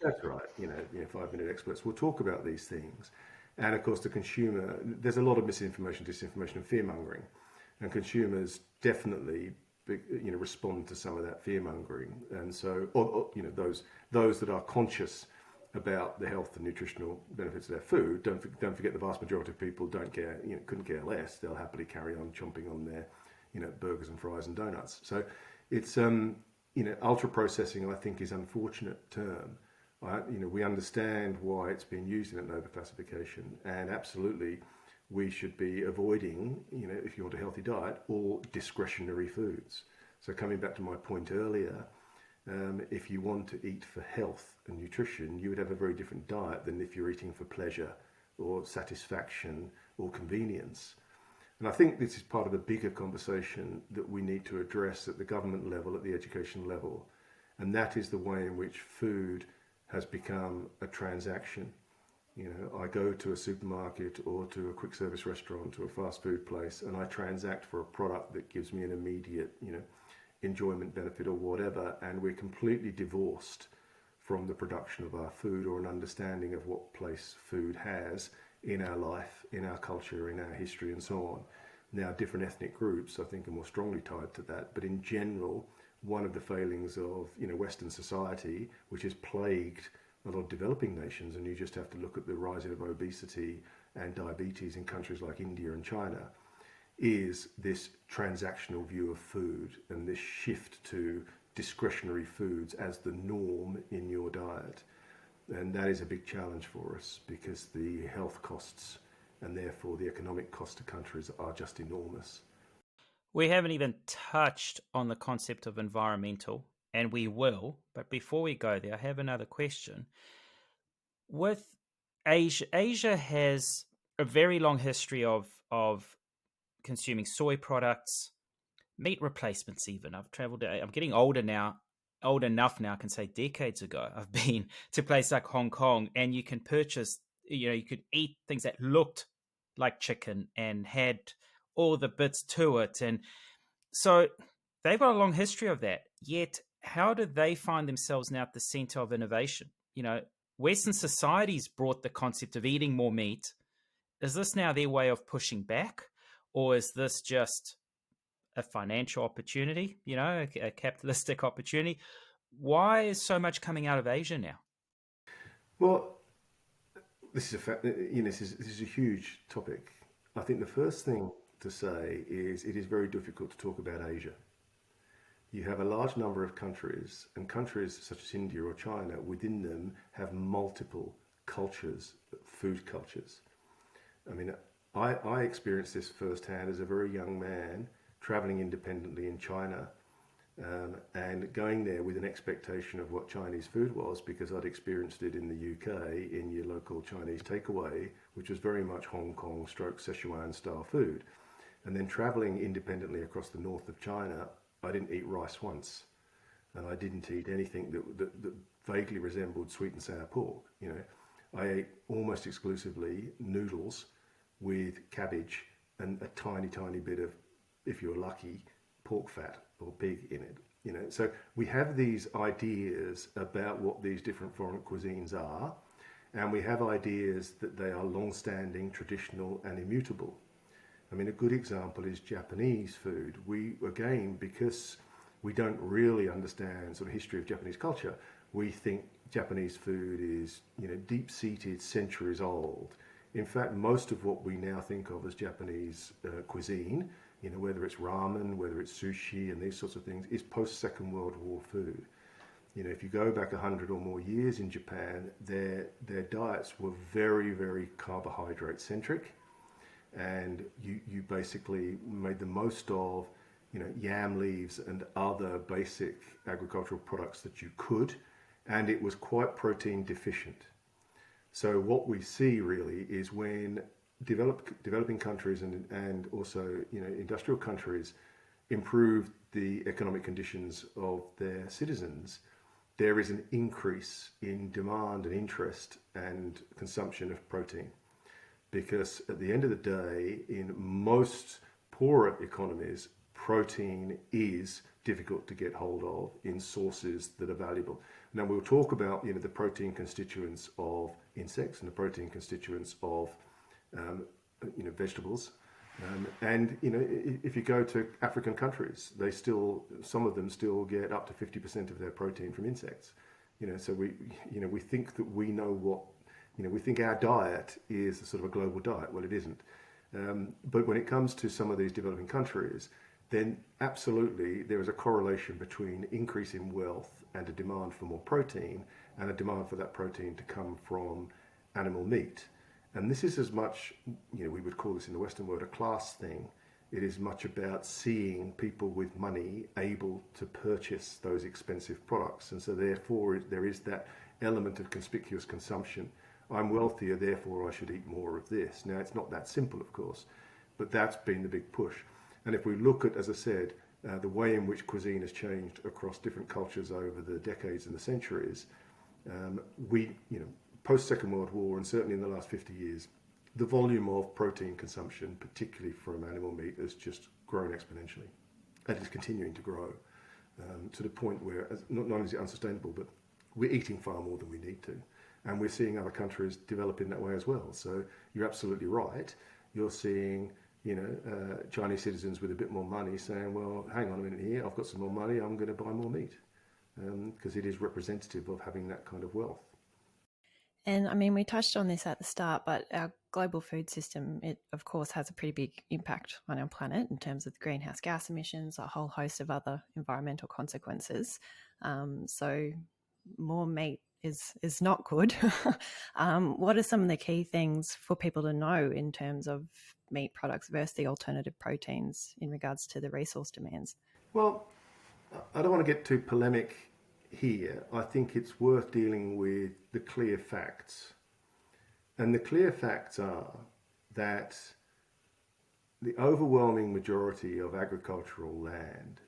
That's right. 5-minute experts will talk about these things. And of course, the consumer, there's a lot of misinformation, disinformation, and fear-mongering. And consumers definitely, respond to some of that fear-mongering. And so, those that are conscious about the health and nutritional benefits of their food. Don't forget the vast majority of people don't care, couldn't care less. They'll happily carry on chomping on their, burgers and fries and donuts. So it's, ultra processing, I think, is an unfortunate term. We understand why it's been used in an overclassification, and absolutely we should be avoiding, if you want a healthy diet, all discretionary foods. So coming back to my point earlier, if you want to eat for health and nutrition, you would have a very different diet than if you're eating for pleasure or satisfaction or convenience. And I think this is part of a bigger conversation that we need to address at the government level, at the education level. And that is the way in which food has become a transaction. I go to a supermarket or to a quick service restaurant, to a fast food place, and I transact for a product that gives me an immediate, enjoyment benefit or whatever, and we're completely divorced from the production of our food or an understanding of what place food has in our life, in our culture, in our history, and so on. Now, different ethnic groups, I think, are more strongly tied to that, but in general, one of the failings of Western society, which has plagued a lot of developing nations, and you just have to look at the rise of obesity and diabetes in countries like India and China, is this transactional view of food and this shift to discretionary foods as the norm in your diet. And that is a big challenge for us because the health costs and therefore the economic cost to countries are just enormous. We haven't even touched on the concept of environmental, and we will. But before we go there, I have another question. With Asia has a very long history of consuming soy products, meat replacements even. I'm getting older now, old enough now, I can say decades ago, I've been to places like Hong Kong, and you can purchase, you could eat things that looked like chicken and had all the bits to it. And so they've got a long history of that. Yet, how do they find themselves now at the center of innovation? Western societies brought the concept of eating more meat. Is this now their way of pushing back? Or is this just a financial opportunity, a capitalistic opportunity? Why is so much coming out of Asia now? Well, this is a huge topic. I think the first thing to say is it is very difficult to talk about Asia. You have a large number of countries, and countries such as India or China within them have multiple cultures, food cultures. I mean, I experienced this firsthand as a very young man traveling independently in China and going there with an expectation of what Chinese food was because I'd experienced it in the UK in your local Chinese takeaway, which was very much Hong Kong stroke Sichuan style food. And then traveling independently across the north of China, I didn't eat rice once. And I didn't eat anything that vaguely resembled sweet and sour pork. I ate almost exclusively noodles with cabbage and a tiny, tiny bit of, if you're lucky, pork fat or pig in it. So we have these ideas about what these different foreign cuisines are, and we have ideas that they are long-standing, traditional, and immutable. I mean, a good example is Japanese food. Because we don't really understand sort of history of Japanese culture, we think Japanese food is, deep-seated, centuries old. In fact, most of what we now think of as Japanese cuisine, whether it's ramen, whether it's sushi and these sorts of things, is post-Second World War food. If you go back 100 or more years in Japan, their diets were very, very carbohydrate-centric, and you basically made the most of, yam leaves and other basic agricultural products that you could, and it was quite protein deficient. So what we see really is when developing countries and also industrial countries improve the economic conditions of their citizens, there is an increase in demand and interest and consumption of protein. Because at the end of the day, in most poorer economies, protein is difficult to get hold of in sources that are valuable. Now we'll talk about the protein constituents of insects and the protein constituents of vegetables, and if you go to African countries, some of them still get up to 50% of their protein from insects. So we think that we know what, we think our diet is a sort of a global diet. Well, it isn't. But when it comes to some of these developing countries, then absolutely there is a correlation between increase in wealth and a demand for more protein, and a demand for that protein to come from animal meat. And this is as much, we would call this in the Western world a class thing. It is much about seeing people with money able to purchase those expensive products. And so therefore there is that element of conspicuous consumption. I'm wealthier, therefore I should eat more of this. Now, it's not that simple, of course, but that's been the big push. And if we look at, as I said, the way in which cuisine has changed across different cultures over the decades and the centuries, post-Second World War, and certainly in the last 50 years, the volume of protein consumption, particularly from animal meat, has just grown exponentially. And it's continuing to grow to the point where not only is it unsustainable, but we're eating far more than we need to. And we're seeing other countries develop in that way as well. So you're absolutely right. You're seeing, Chinese citizens with a bit more money saying, well, hang on a minute here, I've got some more money, I'm going to buy more meat. Because it is representative of having that kind of wealth. And I mean, we touched on this at the start, but our global food system, it of course has a pretty big impact on our planet in terms of the greenhouse gas emissions, a whole host of other environmental consequences. So more meat is not good. What are some of the key things for people to know in terms of meat products versus the alternative proteins in regards to the resource demands? Well, I don't want to get too polemic here. I think it's worth dealing with the clear facts. And the clear facts are that the overwhelming majority of agricultural land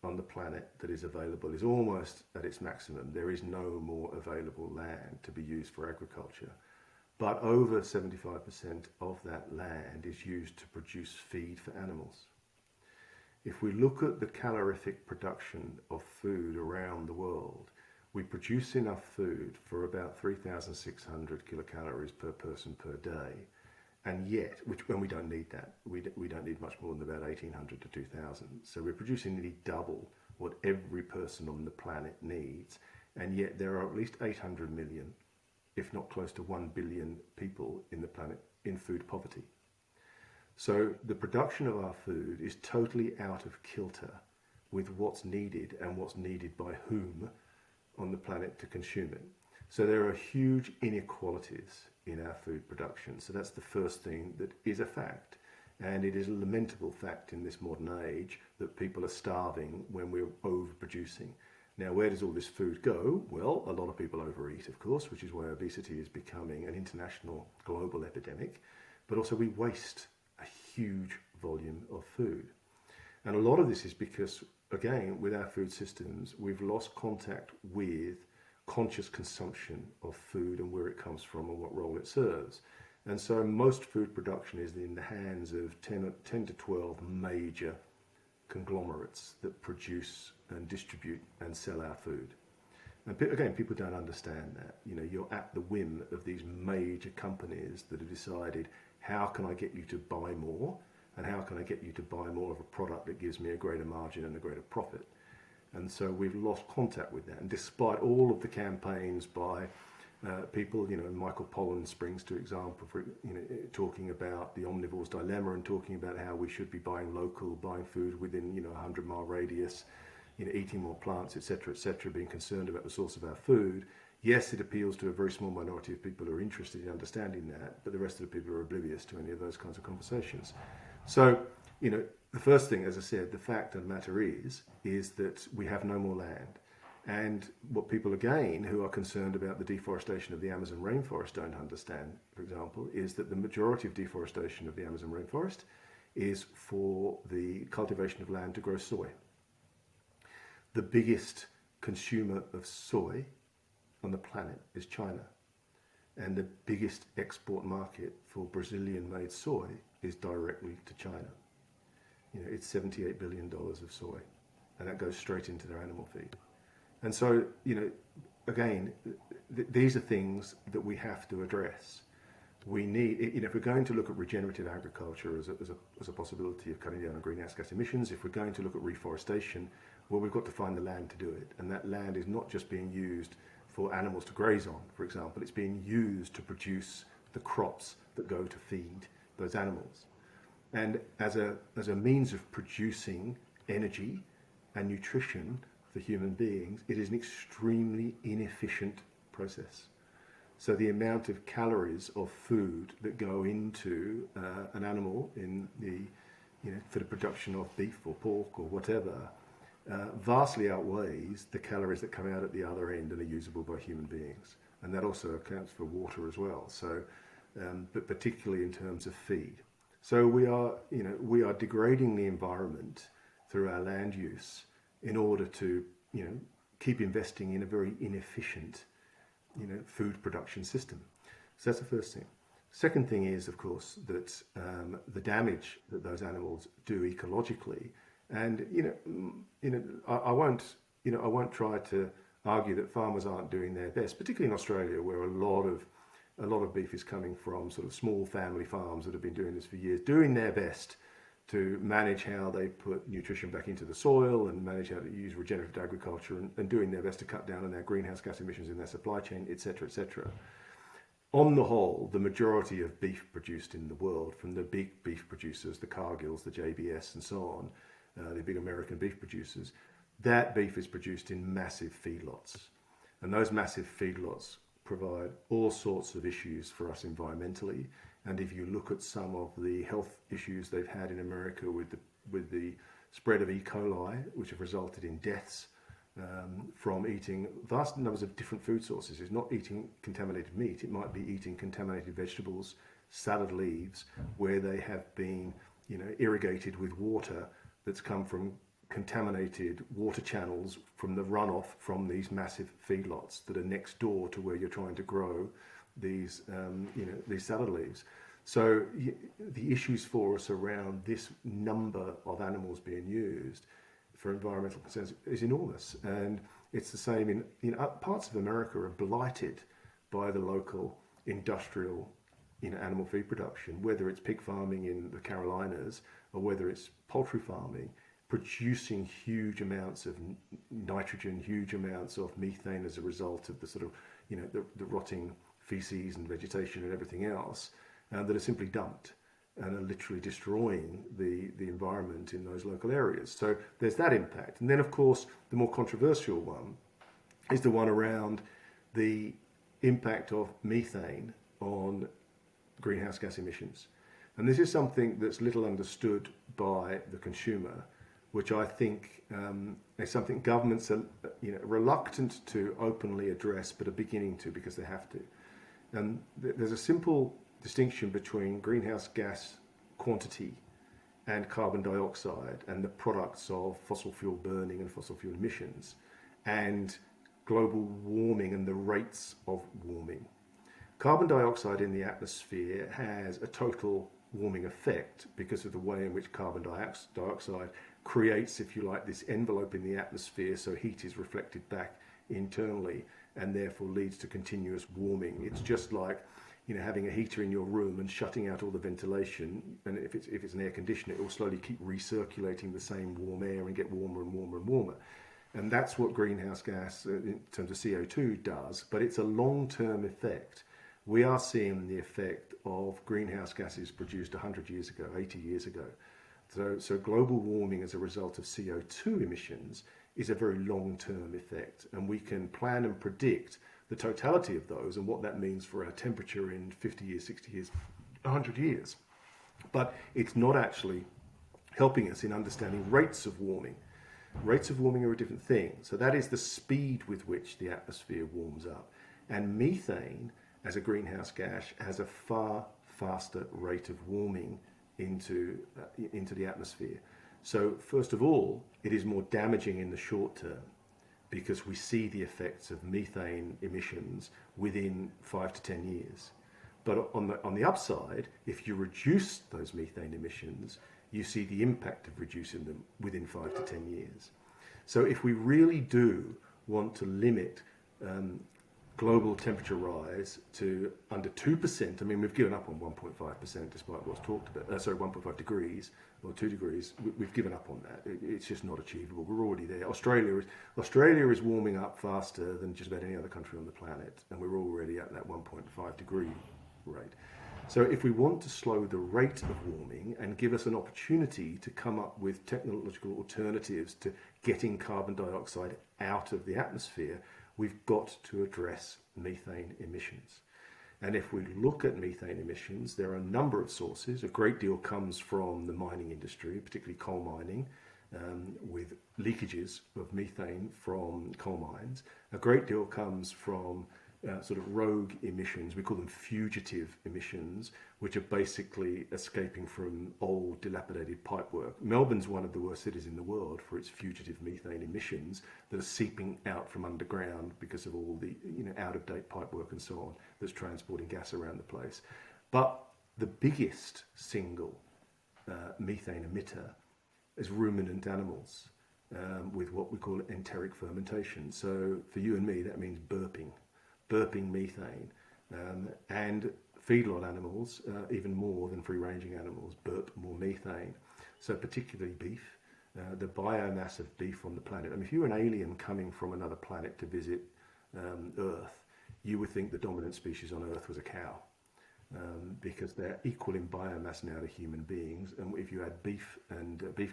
on the planet that is available is almost at its maximum. There is no more available land to be used for agriculture. But over 75% of that land is used to produce feed for animals. If we look at the calorific production of food around the world, we produce enough food for about 3,600 kilocalories per person per day. And yet, when we don't need that, we don't need much more than about 1,800 to 2,000. So we're producing nearly double what every person on the planet needs. And yet there are at least 800 million, if not close to 1 billion people in the planet in food poverty. So the production of our food is totally out of kilter with what's needed and what's needed by whom on the planet to consume it. So there are huge inequalities in our food production. So that's the first thing that is a fact. And it is a lamentable fact in this modern age that people are starving when we're overproducing. Now, where does all this food go? Well, a lot of people overeat, of course, which is why obesity is becoming an international global epidemic. But also we waste a huge volume of food. And a lot of this is because, again, with our food systems, we've lost contact with conscious consumption of food and where it comes from and what role it serves. And so most food production is in the hands of 10 to 12 major conglomerates that produce and distribute and sell our food. And again, people don't understand that. You're at the whim of these major companies that have decided, how can I get you to buy more? And how can I get you to buy more of a product that gives me a greater margin and a greater profit? And so we've lost contact with that. And despite all of the campaigns by people, Michael Pollan springs to example for, talking about the omnivore's dilemma and talking about how we should be buying local, buying food within, a 100-mile radius, eating more plants, etc., being concerned about the source of our food. Yes, it appeals to a very small minority of people who are interested in understanding that, but the rest of the people are oblivious to any of those kinds of conversations. So, the first thing, as I said, the fact of the matter is that we have no more land. And what people, again, who are concerned about the deforestation of the Amazon rainforest don't understand, for example, is that the majority of deforestation of the Amazon rainforest is for the cultivation of land to grow soy. The biggest consumer of soy on the planet is China. And the biggest export market for Brazilian-made soy is directly to China. It's $78 billion of soy, and that goes straight into their animal feed. And so, again, these are things that we have to address. We need, if we're going to look at regenerative agriculture as a possibility of cutting down on greenhouse gas emissions, if we're going to look at reforestation, well, we've got to find the land to do it. And that land is not just being used for animals to graze on, for example. It's being used to produce the crops that go to feed those animals. And as a means of producing energy and nutrition for human beings, it is an extremely inefficient process. So the amount of calories of food that go into an animal in the, for the production of beef or pork or whatever, vastly outweighs the calories that come out at the other end and are usable by human beings. And that also accounts for water as well. So, but particularly in terms of feed. So we are degrading the environment through our land use in order to, keep investing in a very inefficient, food production system. So that's the first thing. Second thing is, of course, that the damage that those animals do ecologically, and I won't try to argue that farmers aren't doing their best, particularly in Australia, where a lot of beef is coming from sort of small family farms that have been doing this for years, doing their best to manage how they put nutrition back into the soil and manage how to use regenerative agriculture and doing their best to cut down on their greenhouse gas emissions in their supply chain, etc., etc. On the whole, the majority of beef produced in the world, from the big beef producers, the Cargills, the JBS and so on, the big American beef producers, that beef is produced in massive feedlots. And those massive feedlots provide all sorts of issues for us environmentally. And if you look at some of the health issues they've had in America with the spread of E. coli, which have resulted in deaths from eating vast numbers of different food sources. It's not eating contaminated meat. It might be eating contaminated vegetables, salad leaves, where they have been, irrigated with water that's come from contaminated water channels from the runoff from these massive feedlots that are next door to where you're trying to grow these salad leaves. So the issues for us around this number of animals being used for environmental concerns is enormous. And it's the same in parts of America are blighted by the local industrial animal feed production, whether it's pig farming in the Carolinas or whether it's poultry farming, producing huge amounts of nitrogen, huge amounts of methane as a result of the sort of, the rotting feces and vegetation and everything else that are simply dumped and are literally destroying the environment in those local areas. So there's that impact. And then, of course, the more controversial one is the one around the impact of methane on greenhouse gas emissions. And this is something that's little understood by the consumer, which I think is something governments are reluctant to openly address, but are beginning to because they have to. And there's a simple distinction between greenhouse gas quantity and carbon dioxide and the products of fossil fuel burning and fossil fuel emissions and global warming and the rates of warming. Carbon dioxide in the atmosphere has a total warming effect because of the way in which carbon dioxide creates, if you like, this envelope in the atmosphere, so heat is reflected back internally and therefore leads to continuous warming. It's just like having a heater in your room and shutting out all the ventilation, and if it's an air conditioner, it will slowly keep recirculating the same warm air and get warmer and warmer and warmer. And that's what greenhouse gas in terms of CO2 does, but it's a long-term effect. We are seeing the effect of greenhouse gases produced 100 years ago, 80 years ago. So global warming as a result of CO2 emissions is a very long-term effect, and we can plan and predict the totality of those and what that means for our temperature in 50 years, 60 years, 100 years. But it's not actually helping us in understanding rates of warming. Rates of warming are a different thing. So that is the speed with which the atmosphere warms up. And methane, as a greenhouse gas, has a far faster rate of warming into the atmosphere. So first of all, it is more damaging in the short term because we see the effects of methane emissions within 5 to 10 years. But on the upside, if you reduce those methane emissions, you see the impact of reducing them within 5 to 10 years. So if we really do want to limit global temperature rise to under 2%. I mean, we've given up on 1.5% despite what's talked about. 1.5 degrees or 2 degrees. We've given up on that. It's just not achievable. We're already there. Australia is warming up faster than just about any other country on the planet, and we're already at that 1.5 degree rate. So if we want to slow the rate of warming and give us an opportunity to come up with technological alternatives to getting carbon dioxide out of the atmosphere, we've got to address methane emissions. And if we look at methane emissions, there are a number of sources. A great deal comes from the mining industry, particularly coal mining, with leakages of methane from coal mines. A great deal comes from sort of rogue emissions. We call them fugitive emissions, which are basically escaping from old dilapidated pipework. Melbourne's one of the worst cities in the world for its fugitive methane emissions that are seeping out from underground because of all the out-of-date pipework and so on that's transporting gas around the place. But the biggest single methane emitter is ruminant animals with what we call enteric fermentation. So for you and me, that means burping methane, and feedlot animals, even more than free-ranging animals, burp more methane. So particularly beef, the biomass of beef on the planet. I mean, if you were an alien coming from another planet to visit Earth, you would think the dominant species on Earth was a cow, because they're equal in biomass now to human beings. And if you add beef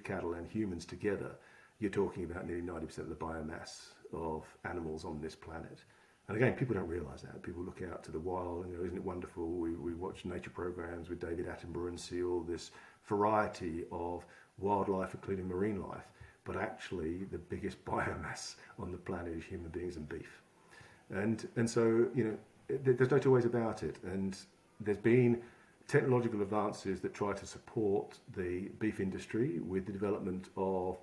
cattle and humans together, you're talking about nearly 90% of the biomass of animals on this planet. And again, people don't realise that. People look out to the wild, and isn't it wonderful? We watch nature programs with David Attenborough and see all this variety of wildlife, including marine life. But actually, the biggest biomass on the planet is human beings and beef. And so, there's no two ways about it. And there's been technological advances that try to support the beef industry with the development of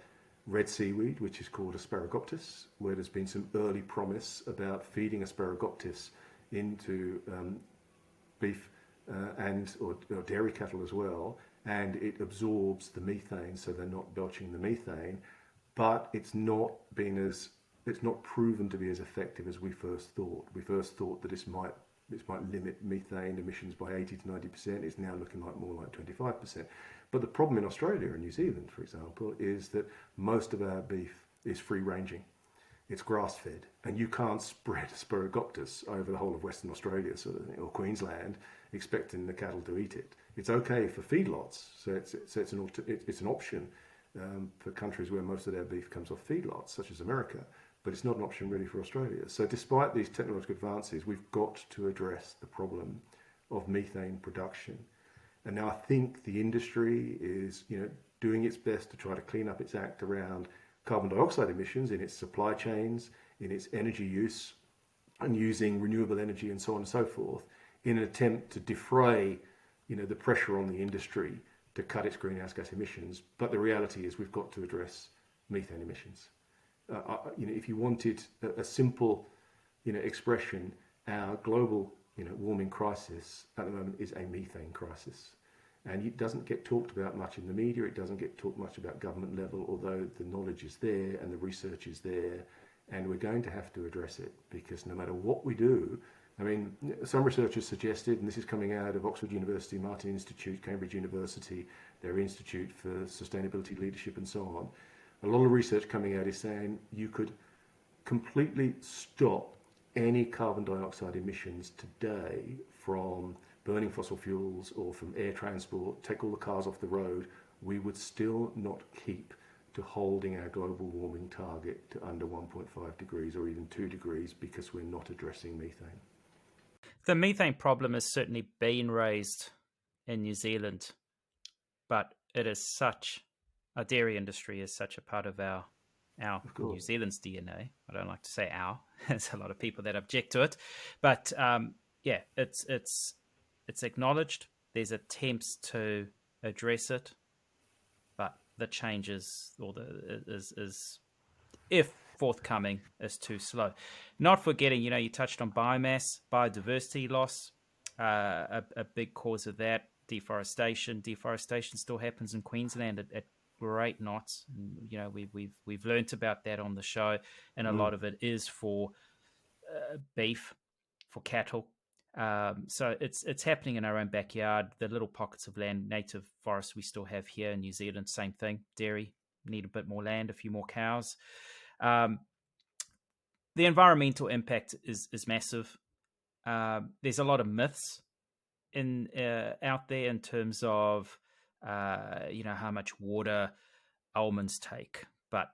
red seaweed, which is called Asparagoptis, where there's been some early promise about feeding Asparagoptis into beef or dairy cattle as well, and it absorbs the methane, so they're not belching the methane. But it's not proven to be as effective as we first thought. We first thought that this might limit methane emissions by 80 to 90%. It's now looking more like 25%. But the problem in Australia and New Zealand, for example, is that most of our beef is free-ranging. It's grass-fed, and you can't spread Asparagoptis over the whole of Western Australia or Queensland, expecting the cattle to eat it. It's okay for feedlots, so it's an option for countries where most of their beef comes off feedlots, such as America. But it's not an option really for Australia. So despite these technological advances, we've got to address the problem of methane production. And now I think the industry is, doing its best to try to clean up its act around carbon dioxide emissions in its supply chains, in its energy use, and using renewable energy and so on and so forth, in an attempt to defray, the pressure on the industry to cut its greenhouse gas emissions. But the reality is we've got to address methane emissions. If you wanted a simple, expression, our global, warming crisis at the moment is a methane crisis, and it doesn't get talked about much in the media. It doesn't get talked much about government level, although the knowledge is there and the research is there, and we're going to have to address it, because no matter what we do, I mean, some researchers suggested, and this is coming out of Oxford University, Martin Institute, Cambridge University, their Institute for Sustainability Leadership and so on. A lot of research coming out is saying you could completely stop any carbon dioxide emissions today from burning fossil fuels or from air transport, take all the cars off the road, we would still not keep to holding our global warming target to under 1.5 degrees or even 2 degrees, because we're not addressing methane. The methane problem has certainly been raised in New Zealand, but it is our dairy industry is such a part of our New Zealand's DNA. I don't like to say our. There's a lot of people that object to it, but it's acknowledged. There's attempts to address it, but the changes is if forthcoming is too slow. Not forgetting, you touched on biomass, biodiversity loss, a big cause of that. Deforestation still happens in Queensland at great knots. And, we've learnt about that on the show, and a lot of it is for beef. for cattle. So it's happening in our own backyard. The little pockets of land, native forests we still have here in New Zealand, same thing. Dairy, need a bit more land, a few more cows. The environmental impact is massive. There's a lot of myths out there in terms of how much water almonds take, but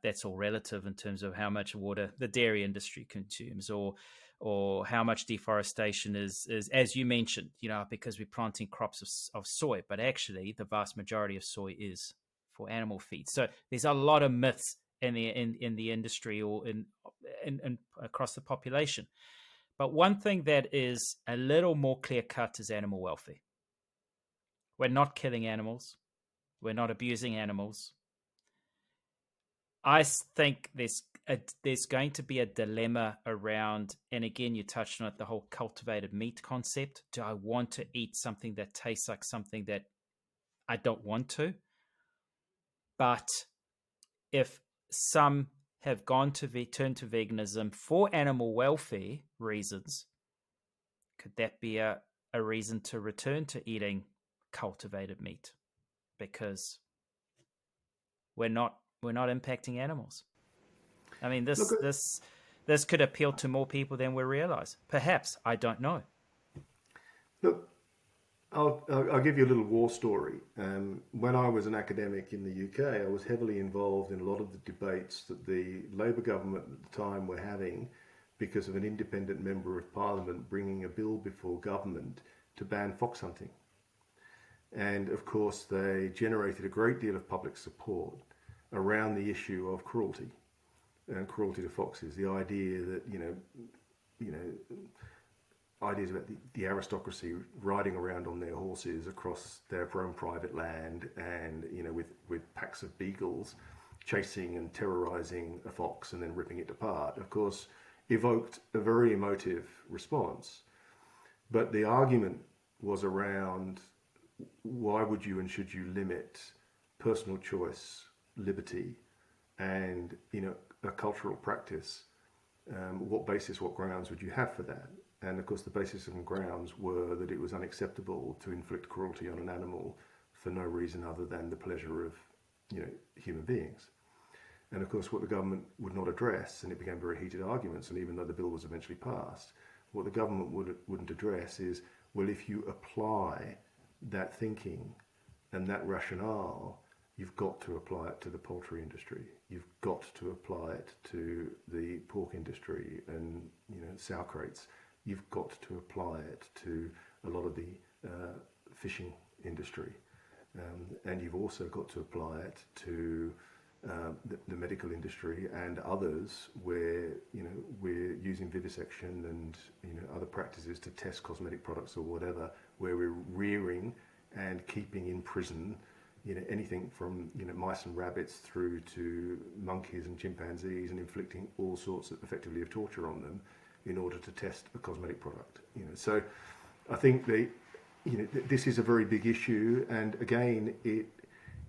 that's all relative in terms of how much water the dairy industry consumes, or how much deforestation is as you mentioned, because we're planting crops of soy, but actually the vast majority of soy is for animal feed. So there's a lot of myths in the industry or in across the population. But one thing that is a little more clear cut is animal welfare. We're not killing animals. We're not abusing animals. I think there's going to be a dilemma around, and again, you touched on it, the whole cultivated meat concept. Do I want to eat something that tastes like something that I don't want to? But if some have gone to turn to veganism for animal welfare reasons, could that be a reason to return to eating cultivated meat? Because we're not impacting animals. I mean, this could appeal to more people than we realize. Perhaps, I don't know. Look, I'll give you a little war story. When I was an academic in the UK, I was heavily involved in a lot of the debates that the Labour government at the time were having because of an independent member of Parliament bringing a bill before government to ban fox hunting. And of course, they generated a great deal of public support around the issue of cruelty and cruelty to foxes. The idea that, ideas about the aristocracy riding around on their horses across their own private land and, with packs of beagles chasing and terrorizing a fox and then ripping it apart, of course, evoked a very emotive response. But the argument was around why would you and should you limit personal choice, liberty, and a cultural practice? What basis, what grounds would you have for that? And of course, the basis and grounds were that it was unacceptable to inflict cruelty on an animal for no reason other than the pleasure of human beings. And of course, what the government would not address, and it became very heated arguments, and even though the bill was eventually passed, what the government wouldn't address is, well, if you apply that thinking and that rationale, you've got to apply it to the poultry industry. You've got to apply it to the pork industry and sow crates. You've got to apply it to a lot of the fishing industry, and you've also got to apply it to the medical industry and others where we're using vivisection and other practices to test cosmetic products or whatever, where we're rearing and keeping in prison anything from mice and rabbits through to monkeys and chimpanzees, and inflicting all sorts of effectively of torture on them in order to test a cosmetic product. So I think this is a very big issue, and again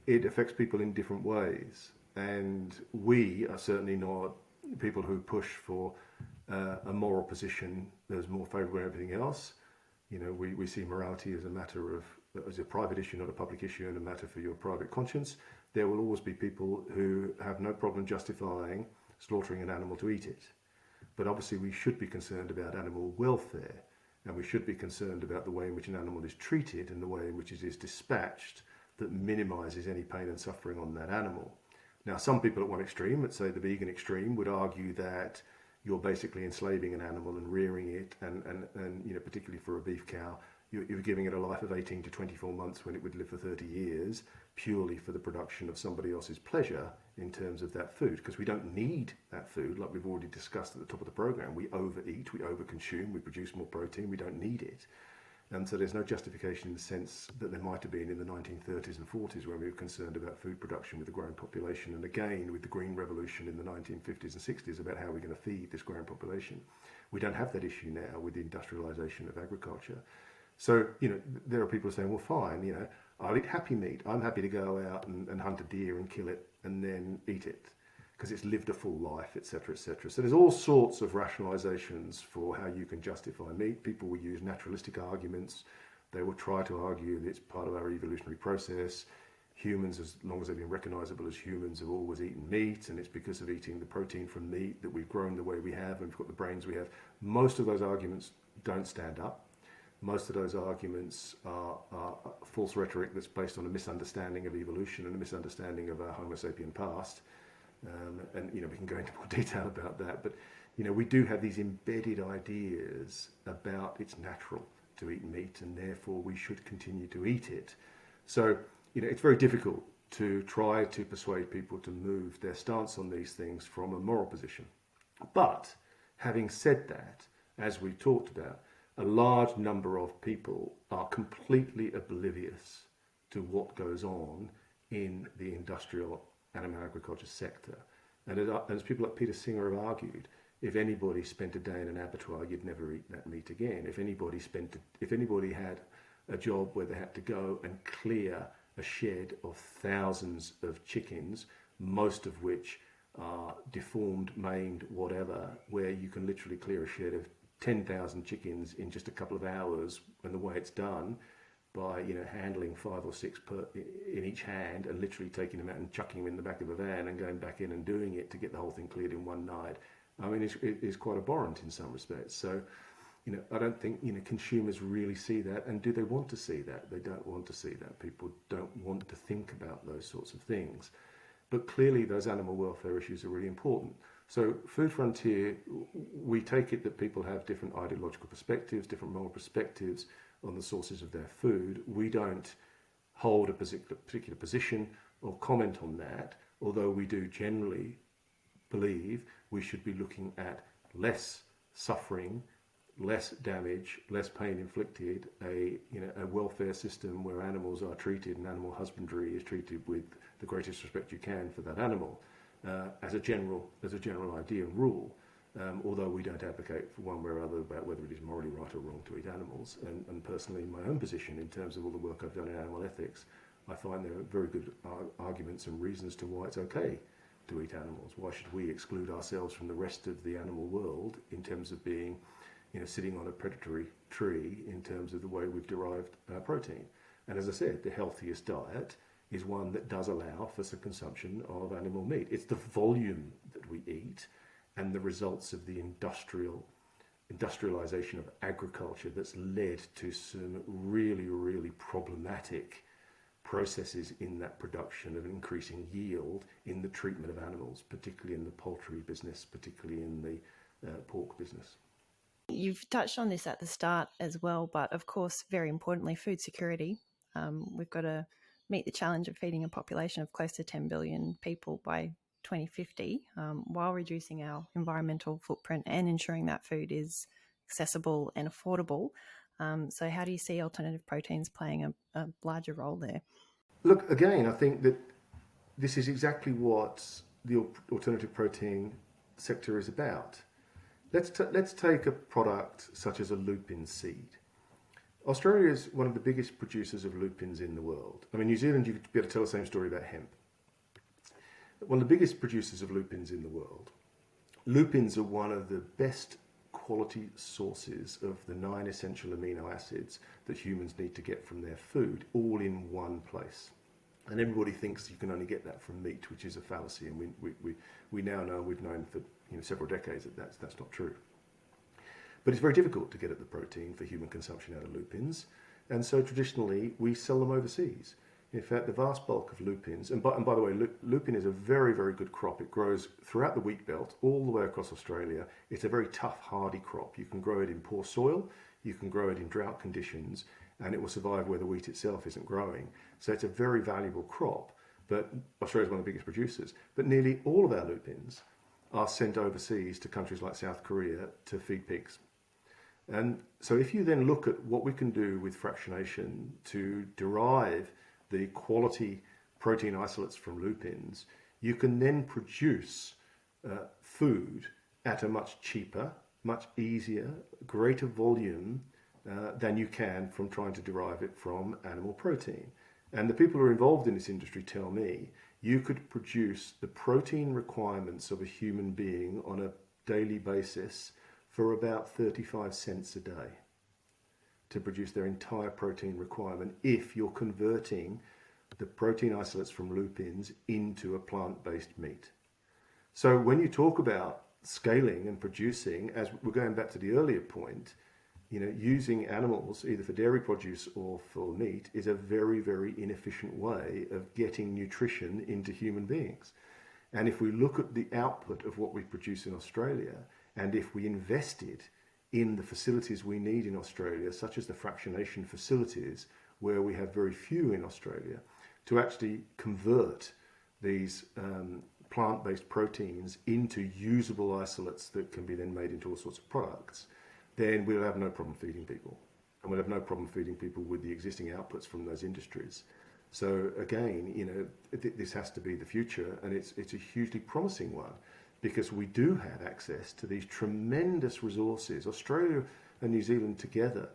it affects people in different ways. And we are certainly not people who push for a moral position that is more favourable than everything else. We see morality as a private issue, not a public issue, and a matter for your private conscience. There will always be people who have no problem justifying slaughtering an animal to eat it. But obviously we should be concerned about animal welfare, and we should be concerned about the way in which an animal is treated and the way in which it is dispatched that minimises any pain and suffering on that animal. Now, some people at one extreme, let's say the vegan extreme, would argue that you're basically enslaving an animal and rearing it, and particularly for a beef cow, you're giving it a life of 18 to 24 months when it would live for 30 years, purely for the production of somebody else's pleasure in terms of that food, because we don't need that food, like we've already discussed at the top of the program. We overeat, we overconsume, we produce more protein, we don't need it. And so there's no justification in the sense that there might have been in the 1930s and 40s when we were concerned about food production with the growing population, and again with the Green Revolution in the 1950s and 60s about how we're going to feed this growing population. We don't have that issue now with the industrialization of agriculture. So, there are people saying, well, fine, I'll eat happy meat. I'm happy to go out and hunt a deer and kill it and then eat it. because it's lived a full life, etc., etc. So there's all sorts of rationalizations for how you can justify meat. People will use naturalistic arguments. They will try to argue that it's part of our evolutionary process. Humans, as long as they've been recognizable as humans, have always eaten meat, and it's because of eating the protein from meat that we've grown the way we have and we've got the brains we have. Most of those arguments don't stand up. Most of those arguments are false rhetoric that's based on a misunderstanding of evolution and a misunderstanding of our Homo sapien past. And we can go into more detail about that, but we do have these embedded ideas about it's natural to eat meat, and therefore we should continue to eat it. So it's very difficult to try to persuade people to move their stance on these things from a moral position. But having said that, as we talked about, a large number of people are completely oblivious to what goes on in the industrial animal agriculture sector. And as people like Peter Singer have argued, if anybody spent a day in an abattoir, you'd never eat that meat again. If anybody had a job where they had to go and clear a shed of thousands of chickens, most of which are deformed, maimed, whatever, where you can literally clear a shed of 10,000 chickens in just a couple of hours, and the way it's done by handling 5 or 6 in each hand and literally taking them out and chucking them in the back of a van and going back in and doing it to get the whole thing cleared in one night. I mean, it's quite abhorrent in some respects. So, I don't think consumers really see that. And do they want to see that? They don't want to see that. People don't want to think about those sorts of things. But clearly, those animal welfare issues are really important. So, Food Frontier, we take it that people have different ideological perspectives, different moral perspectives on the sources of their food. We don't hold a particular position or comment on that, although we do generally believe we should be looking at less suffering, less damage, less pain inflicted, a welfare system where animals are treated and animal husbandry is treated with the greatest respect you can for that animal, as a general idea and rule. Although we don't advocate for one way or other about whether it is morally right or wrong to eat animals. And personally, my own position in terms of all the work I've done in animal ethics, I find there are very good arguments and reasons to why it's okay to eat animals. Why should we exclude ourselves from the rest of the animal world in terms of being, sitting on a predatory tree in terms of the way we've derived protein? And as I said, the healthiest diet is one that does allow for some consumption of animal meat. It's the volume that we eat and the results of the industrialization of agriculture that's led to some really, really problematic processes in that production of increasing yield in the treatment of animals, particularly in the poultry business, particularly in the pork business. You've touched on this at the start as well, but of course, very importantly, food security. We've got to meet the challenge of feeding a population of close to 10 billion people by 2050, while reducing our environmental footprint and ensuring that food is accessible and affordable. So how do you see alternative proteins playing a larger role there? Look, again, I think that this is exactly what the alternative protein sector is about. Let's take a product such as a lupin seed. Australia is one of the biggest producers of lupins in the world. I mean, New Zealand, you could be able to tell the same story about hemp. One of the biggest producers of lupins in the world. Lupins are one of the best quality sources of the 9 essential amino acids that humans need to get from their food, all in one place. And everybody thinks you can only get that from meat, which is a fallacy. And we now know, we've known for several decades that that's not true. But it's very difficult to get at the protein for human consumption out of lupins. And so traditionally, we sell them overseas. In fact, the vast bulk of lupins, and by the way, lupin is a very, very good crop. It grows throughout the wheat belt, all the way across Australia. It's a very tough, hardy crop. You can grow it in poor soil, you can grow it in drought conditions, and it will survive where the wheat itself isn't growing. So it's a very valuable crop, but Australia is one of the biggest producers. But nearly all of our lupins are sent overseas to countries like South Korea to feed pigs. And so if you then look at what we can do with fractionation to derive the quality protein isolates from lupins, you can then produce food at a much cheaper, much easier, greater volume than you can from trying to derive it from animal protein. And the people who are involved in this industry tell me you could produce the protein requirements of a human being on a daily basis for about 35 cents a day to produce their entire protein requirement if you're converting the protein isolates from lupins into a plant-based meat. So when you talk about scaling and producing, as we're going back to the earlier point, using animals either for dairy produce or for meat is a very, very inefficient way of getting nutrition into human beings. And if we look at the output of what we produce in Australia, and if we invested in the facilities we need in Australia, such as the fractionation facilities, where we have very few in Australia, to actually convert these plant-based proteins into usable isolates that can be then made into all sorts of products, then we'll have no problem feeding people. And we'll have no problem feeding people with the existing outputs from those industries. So again, this has to be the future, and it's a hugely promising one, because we do have access to these tremendous resources. Australia and New Zealand together,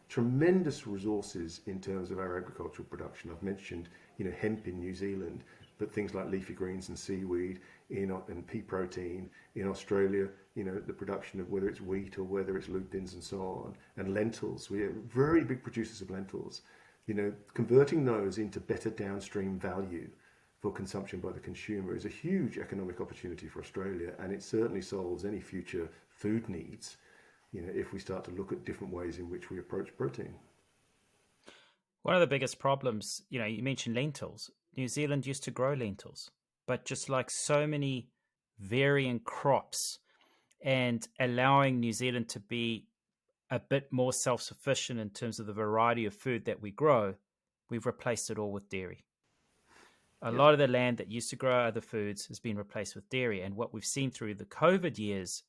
tremendous resources in terms of our agricultural production. I've mentioned, hemp in New Zealand, but things like leafy greens and seaweed and pea protein in Australia, the production of whether it's wheat or whether it's lupins and so on, and lentils. We are very big producers of lentils. Converting those into better downstream value for consumption by the consumer is a huge economic opportunity for Australia, and it certainly solves any future food needs, if we start to look at different ways in which we approach protein. One of the biggest problems, you mentioned lentils. New Zealand used to grow lentils, but just like so many varying crops, and allowing New Zealand to be a bit more self-sufficient in terms of the variety of food that we grow, we've replaced it all with dairy. A lot of the land that used to grow other foods has been replaced with dairy. And what we've seen through the COVID years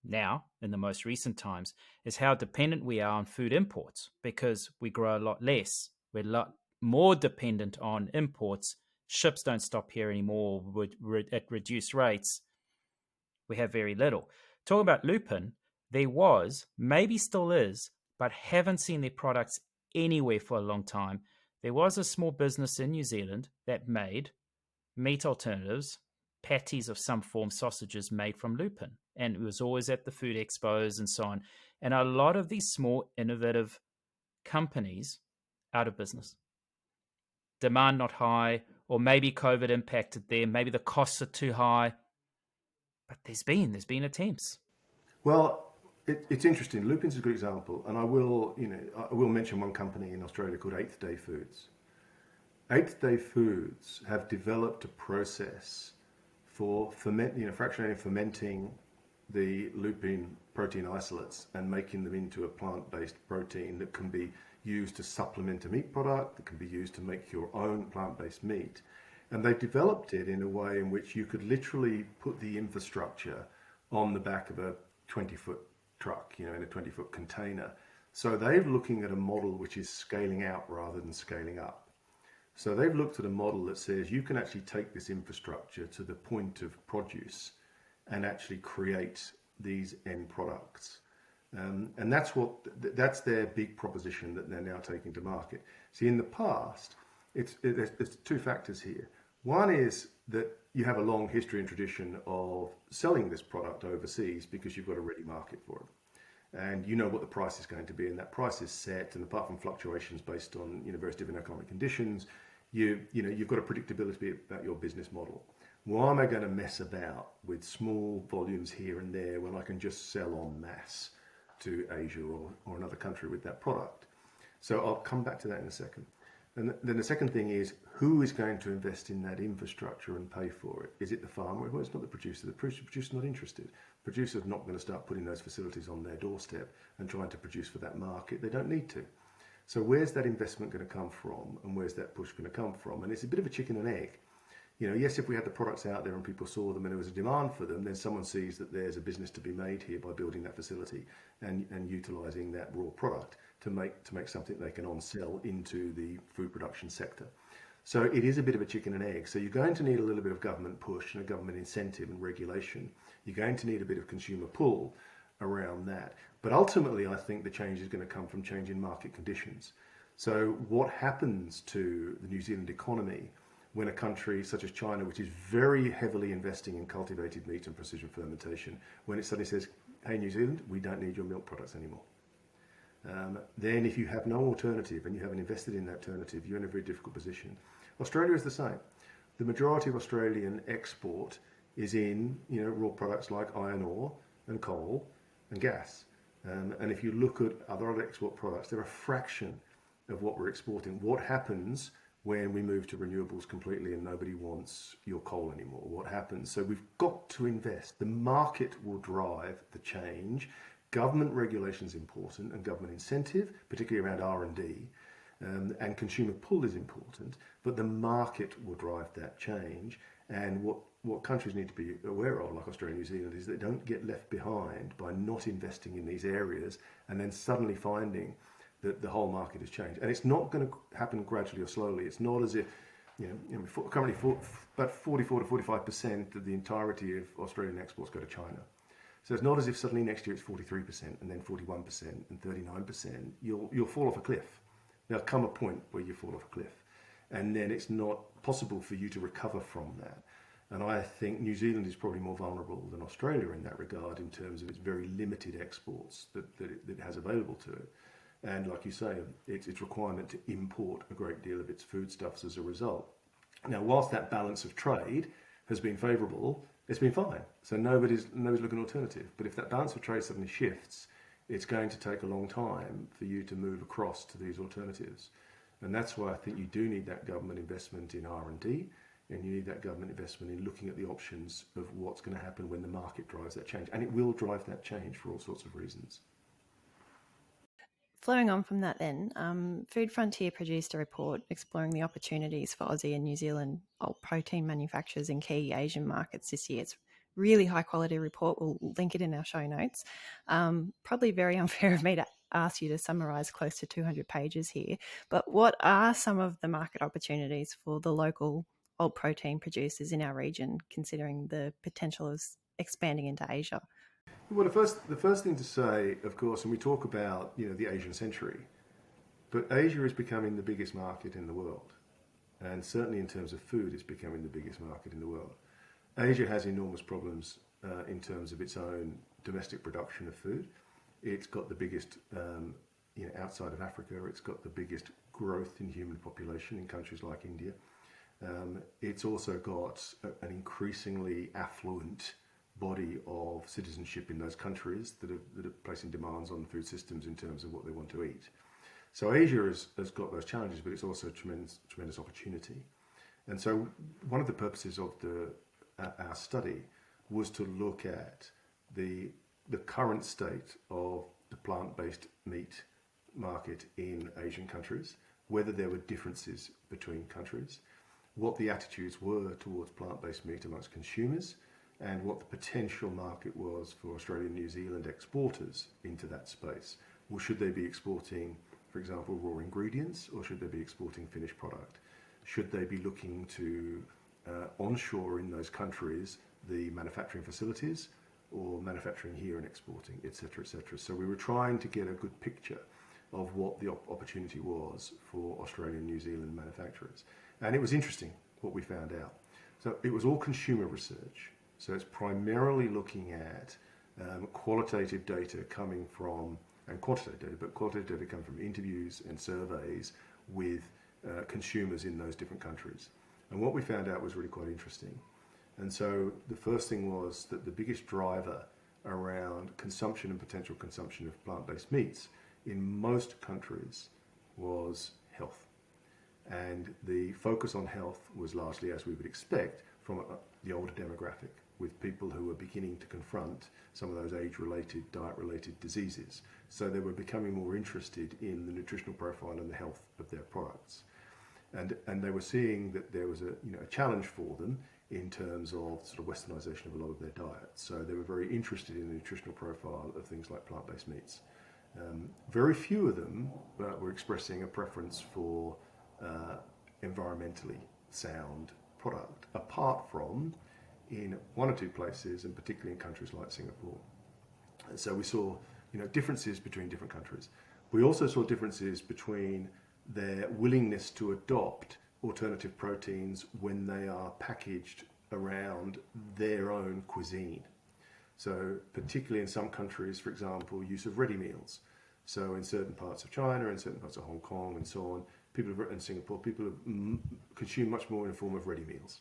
now, in the most recent times, is how dependent we are on food imports, because we grow a lot less. We're a lot more dependent on imports. Ships don't stop here anymore at reduced rates. We have very little. Talking about lupin, there was, maybe still is, but haven't seen their products anywhere for a long time. There was a small business in New Zealand that made meat alternatives, patties of some form, sausages made from lupin. And it was always at the food expos and so on. And a lot of these small, innovative companies out of business. Demand not high, or maybe COVID impacted them. Maybe the costs are too high. But there's been attempts. Well, it's interesting. Lupin's a good example, and I will mention one company in Australia called Eighth Day Foods. Eighth Day Foods have developed a process for fractionating, fermenting the lupin protein isolates and making them into a plant-based protein that can be used to supplement a meat product, that can be used to make your own plant-based meat. And they've developed it in a way in which you could literally put the infrastructure on the back of a 20-foot truck, in a 20-foot container. So they're looking at a model which is scaling out rather than scaling up. So they've looked at a model that says you can actually take this infrastructure to the point of produce and actually create these end products. And that's their big proposition that they're now taking to market. See, in the past, there's two factors here. One is that you have a long history and tradition of selling this product overseas because you've got a ready market for it. And you know what the price is going to be, and that price is set, and apart from fluctuations based on various different economic conditions, you've got a predictability about your business model. Why am I going to mess about with small volumes here and there when I can just sell en masse to Asia or another country with that product? So I'll come back to that in a second. And then the second thing is, who is going to invest in that infrastructure and pay for it? Is it the farmer? Well, it's not the producer. The producer's not interested. The producer's not going to start putting those facilities on their doorstep and trying to produce for that market. They don't need to. So where's that investment going to come from, and where's that push going to come from? And it's a bit of a chicken and egg. Yes, if we had the products out there and people saw them and there was a demand for them, then someone sees that there's a business to be made here by building that facility and utilizing that raw product to make something they can on-sell into the food production sector. So it is a bit of a chicken and egg. So you're going to need a little bit of government push and a government incentive and regulation. You're going to need a bit of consumer pull around that. But ultimately, I think the change is going to come from changing market conditions. So what happens to the New Zealand economy when a country such as China, which is very heavily investing in cultivated meat and precision fermentation, when it suddenly says, hey, New Zealand, we don't need your milk products anymore. Then if you have no alternative and you haven't invested in that alternative, you're in a very difficult position. Australia is the same. The majority of Australian export is in raw products like iron ore and coal and gas. And if you look at other export products, they're a fraction of what we're exporting. What happens when we move to renewables completely and nobody wants your coal anymore? What happens? So we've got to invest. The market will drive the change. Government regulation is important, and government incentive, particularly around R&D, and consumer pull is important, but the market will drive that change. And what countries need to be aware of, like Australia and New Zealand, is they don't get left behind by not investing in these areas and then suddenly finding that the whole market has changed. And it's not going to happen gradually or slowly. It's not as if, currently about 44 to 45% of the entirety of Australian exports go to China. So it's not as if suddenly next year it's 43% and then 41% and 39%. You'll fall off a cliff. There'll come a point where you fall off a cliff, and then it's not possible for you to recover from that. And I think New Zealand is probably more vulnerable than Australia in that regard, in terms of its very limited exports that it has available to it. And like you say, its requirement to import a great deal of its foodstuffs as a result. Now, whilst that balance of trade has been favourable, it's been fine. So nobody's looking at an alternative. But if that balance of trade suddenly shifts, it's going to take a long time for you to move across to these alternatives. And that's why I think you do need that government investment in R&D, and you need that government investment in looking at the options of what's going to happen when the market drives that change. And it will drive that change for all sorts of reasons. Flowing on from that then, Food Frontier produced a report exploring the opportunities for Aussie and New Zealand protein manufacturers in key Asian markets this year. It's really high quality report. We'll link it in our show notes. Probably very unfair of me to ask you to summarise close to 200 pages here, but what are some of the market opportunities for the local alt protein producers in our region, considering the potential of expanding into Asia? Well, the first thing to say, of course, and we talk about the Asian century, but Asia is becoming the biggest market in the world, and certainly in terms of food, it's becoming the biggest market in the world. Asia has enormous problems in terms of its own domestic production of food. It's got the biggest, outside of Africa, it's got the biggest growth in human population in countries like India. It's also got an increasingly affluent body of citizenship in those countries that are placing demands on food systems in terms of what they want to eat. So Asia has got those challenges, but it's also a tremendous opportunity. And so one of the purposes of our study was to look at the current state of the plant-based meat market in Asian countries, whether there were differences between countries, what the attitudes were towards plant-based meat amongst consumers, and what the potential market was for Australia and New Zealand exporters into that space. Well, should they be exporting, for example, raw ingredients, or should they be exporting finished product? Should they be looking to onshore in those countries the manufacturing facilities, or manufacturing here and exporting, etc., etc. So we were trying to get a good picture of what the opportunity was for Australian and New Zealand manufacturers. And it was interesting what we found out. So it was all consumer research. So it's primarily looking at qualitative data coming from, and quantitative data, but qualitative data come from interviews and surveys with consumers in those different countries. And what we found out was really quite interesting. And so the first thing was that the biggest driver around consumption and potential consumption of plant-based meats in most countries was health. And the focus on health was largely, as we would expect, from the older demographic, with people who were beginning to confront some of those age-related, diet-related diseases. So they were becoming more interested in the nutritional profile and the health of their products. And they were seeing that there was a challenge for them in terms of sort of westernization of a lot of their diet. So they were very interested in the nutritional profile of things like plant-based meats. Very few of them were expressing a preference for environmentally sound product, apart from in one or two places, and particularly in countries like Singapore. And so we saw differences between different countries. We also saw differences between their willingness to adopt alternative proteins when they are packaged around their own cuisine. So particularly in some countries, for example, use of ready meals. So in certain parts of China, in certain parts of Hong Kong and so on, and Singapore, people have consumed much more in the form of ready meals.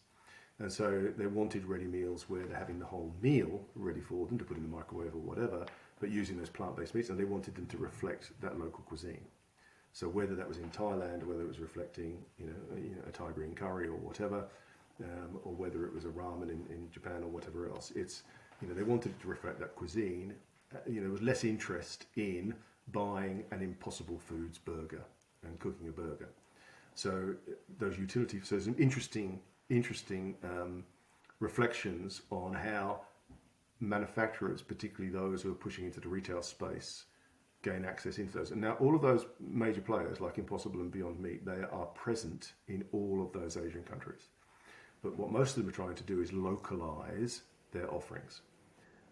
And so they wanted ready meals where they're having the whole meal ready for them to put in the microwave or whatever, but using those plant-based meats, and they wanted them to reflect that local cuisine. So whether that was in Thailand, whether it was reflecting, a Thai green curry or whatever, or whether it was a ramen in Japan or whatever else, it's, they wanted to reflect that cuisine. There was less interest in buying an Impossible Foods burger and cooking a burger. So those utility, so some interesting reflections on how manufacturers, particularly those who are pushing into the retail space, gain access into those. And now all of those major players like Impossible and Beyond Meat, they are present in all of those Asian countries. But what most of them are trying to do is localize their offerings.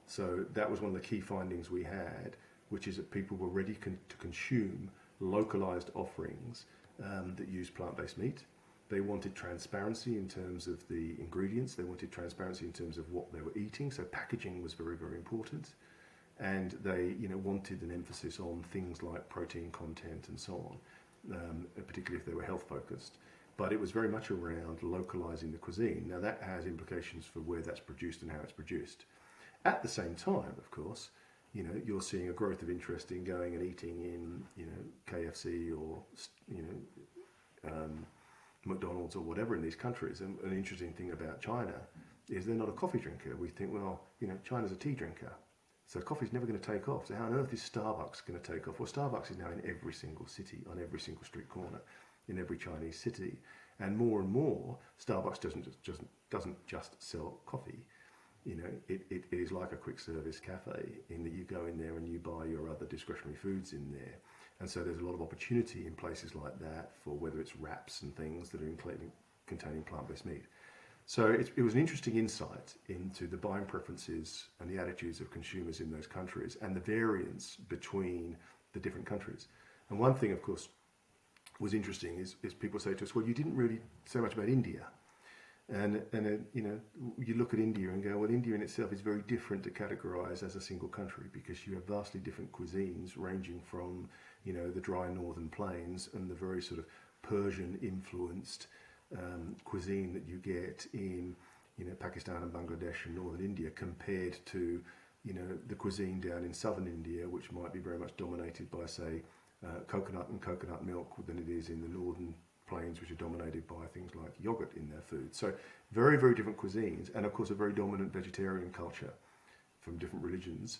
So that was one of the key findings we had, which is that people were ready to consume localized offerings that use plant-based meat. They wanted transparency in terms of the ingredients. They wanted transparency in terms of what they were eating. So packaging was very, very important. And they, wanted an emphasis on things like protein content and so on, particularly if they were health focused. But it was very much around localizing the cuisine. Now that has implications for where that's produced and how it's produced. At the same time, of course, you're seeing a growth of interest in going and eating in, KFC or, McDonald's or whatever in these countries. And an interesting thing about China is they're not a coffee drinker. We think, well, China's a tea drinker. So coffee's never going to take off. So how on earth is Starbucks going to take off? Well, Starbucks is now in every single city, on every single street corner, in every Chinese city. And more, Starbucks doesn't just sell coffee. It is like a quick service cafe in that you go in there and you buy your other discretionary foods in there. And so there's a lot of opportunity in places like that for whether it's wraps and things that are containing plant-based meat. So it was an interesting insight into the buying preferences and the attitudes of consumers in those countries and the variance between the different countries. And one thing, of course, was interesting is people say to us, well, you didn't really say much about India. And you look at India and go, well, India in itself is very different to categorize as a single country because you have vastly different cuisines ranging from, the dry northern plains and the very sort of Persian-influenced cuisine that you get in, Pakistan and Bangladesh and northern India compared to, the cuisine down in southern India, which might be very much dominated by, say, coconut and coconut milk than it is in the northern plains, which are dominated by things like yogurt in their food. So very, very different cuisines, and of course a very dominant vegetarian culture from different religions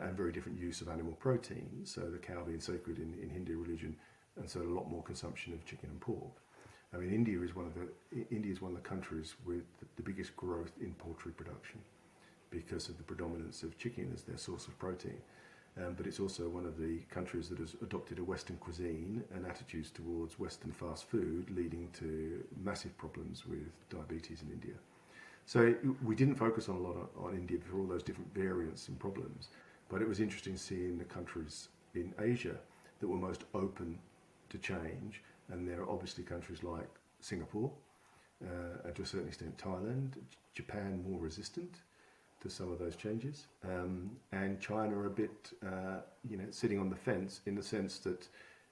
and very different use of animal protein. So the cow being sacred in Hindu religion, and so a lot more consumption of chicken and pork. I mean, India is one of the countries with the biggest growth in poultry production because of the predominance of chicken as their source of protein. But it's also one of the countries that has adopted a Western cuisine and attitudes towards Western fast food, leading to massive problems with diabetes in India. So we didn't focus on a lot on India for all those different variants and problems, but it was interesting seeing the countries in Asia that were most open to change. And there are obviously countries like Singapore, and to a certain extent Thailand, Japan more resistant to some of those changes, and China a bit, sitting on the fence in the sense that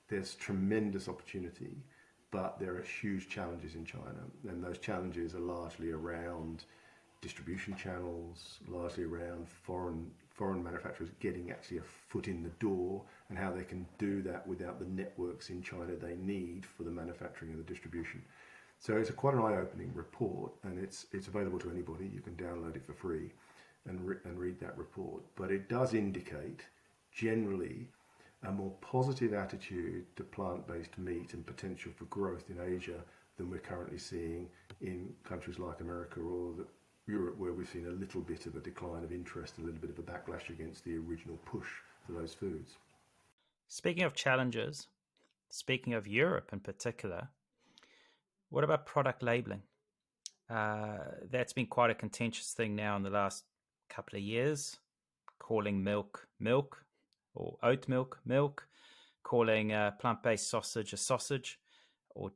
there's tremendous opportunity, but there are huge challenges in China, and those challenges are largely around distribution channels, largely around foreign manufacturers getting actually a foot in the door, and how they can do that without the networks in China they need for the manufacturing and the distribution. So it's quite an eye-opening report, and it's available to anybody. You can download it for free and read that report. But it does indicate generally a more positive attitude to plant-based meat and potential for growth in Asia than we're currently seeing in countries like America or Europe, where we've seen a little bit of a decline of interest, a little bit of a backlash against the original push for those foods. Speaking of challenges, speaking of Europe in particular, what about product labeling? That's been quite a contentious thing now in the last couple of years, calling milk or oat milk, calling plant-based sausage a sausage, or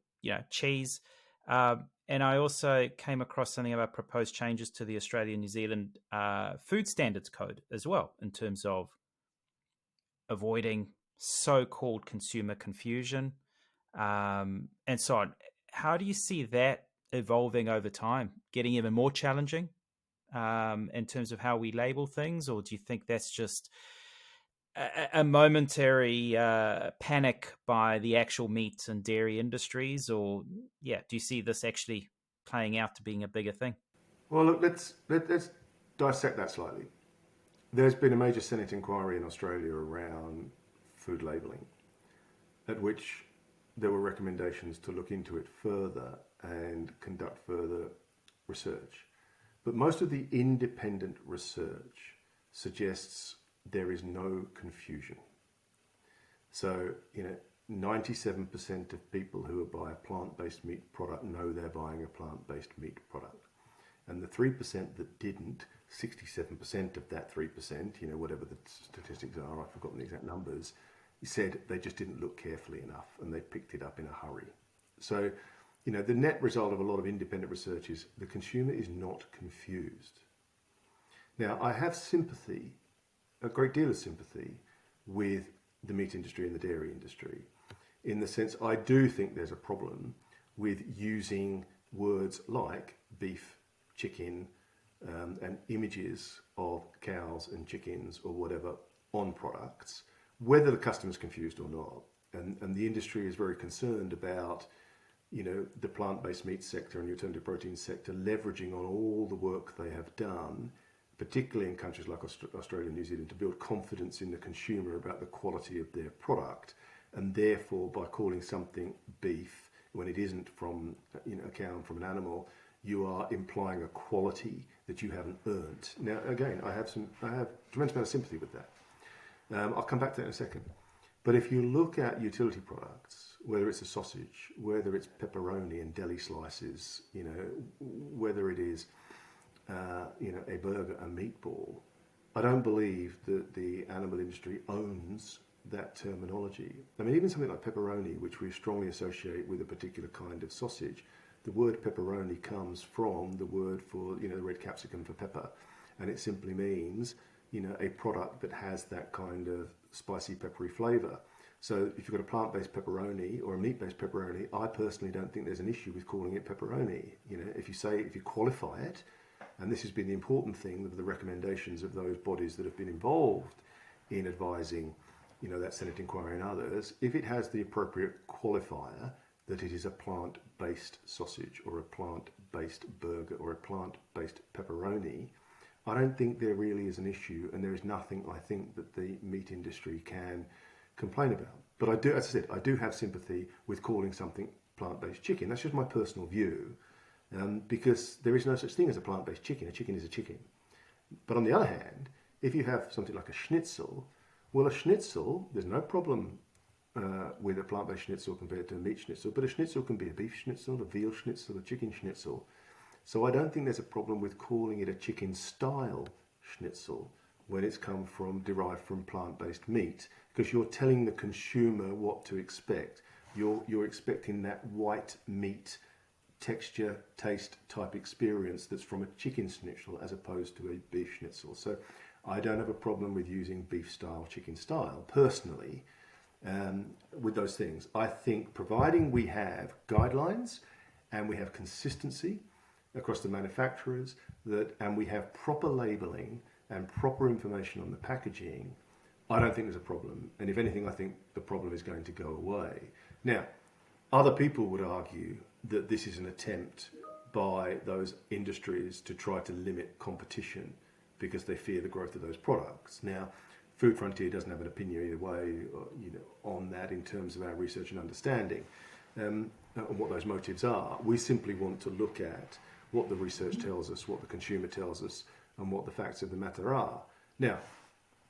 cheese. And I also came across something about proposed changes to the Australia-New Zealand Food Standards Code as well, in terms of avoiding so-called consumer confusion, and so on. How do you see that evolving over time, getting even more challenging in terms of how we label things, or do you think that's just a momentary panic by the actual meat and dairy industries, or do you see this actually playing out to being a bigger thing? Well, look, let's dissect that slightly. There's been a major Senate inquiry in Australia around food labelling, at which there were recommendations to look into it further and conduct further research. But most of the independent research suggests there is no confusion. So, 97% of people who buy a plant-based meat product know they're buying a plant-based meat product. And the 3% that didn't, 67% of that 3%, whatever the statistics are, I've forgotten the exact numbers, said they just didn't look carefully enough and they picked it up in a hurry. So, the net result of a lot of independent research is the consumer is not confused. Now, I have sympathy, a great deal of sympathy, with the meat industry and the dairy industry, in the sense I do think there's a problem with using words like beef, chicken, and images of cows and chickens or whatever on products, whether the customer's confused or not. And the industry is very concerned about, the plant-based meat sector and the alternative protein sector leveraging on all the work they have done, particularly in countries like Australia and New Zealand, to build confidence in the consumer about the quality of their product. And therefore, by calling something beef when it isn't from a cow and from an animal, you are implying a quality that you haven't earned. Now, again, I have tremendous amount of sympathy with that. I'll come back to that in a second. But if you look at utility products, whether it's a sausage, whether it's pepperoni and deli slices, whether it is, a burger, a meatball, I don't believe that the animal industry owns that terminology. I mean, even something like pepperoni, which we strongly associate with a particular kind of sausage, the word pepperoni comes from the word for, the red capsicum for pepper. And it simply means, a product that has that kind of spicy, peppery flavour. So if you've got a plant-based pepperoni or a meat-based pepperoni, I personally don't think there's an issue with calling it pepperoni. If you qualify it, and this has been the important thing of the recommendations of those bodies that have been involved in advising, that Senate inquiry and others, if it has the appropriate qualifier that it is a plant-based sausage or a plant-based burger or a plant-based pepperoni, I don't think there really is an issue, and there is nothing I think that the meat industry can complain about. But I do, as I said, I do have sympathy with calling something plant-based chicken. That's just my personal view, because there is no such thing as a plant-based chicken. A chicken is a chicken. But on the other hand, if you have something like a schnitzel, well, a schnitzel, there's no problem with a plant-based schnitzel compared to a meat schnitzel, but a schnitzel can be a beef schnitzel, a veal schnitzel, a chicken schnitzel. So I don't think there's a problem with calling it a chicken-style schnitzel when it's derived from plant-based meat, because you're telling the consumer what to expect. You're expecting that white meat texture, taste type experience that's from a chicken schnitzel as opposed to a beef schnitzel. So I don't have a problem with using beef style, chicken style, personally, with those things. I think providing we have guidelines and we have consistency across the manufacturers, and we have proper labelling and proper information on the packaging, I don't think there's a problem. And if anything, I think the problem is going to go away. Now, other people would argue that this is an attempt by those industries to try to limit competition because they fear the growth of those products. Now, Food Frontier doesn't have an opinion either way, on that in terms of our research and understanding and what those motives are. We simply want to look at what the research tells us, what the consumer tells us, and what the facts of the matter are. Now,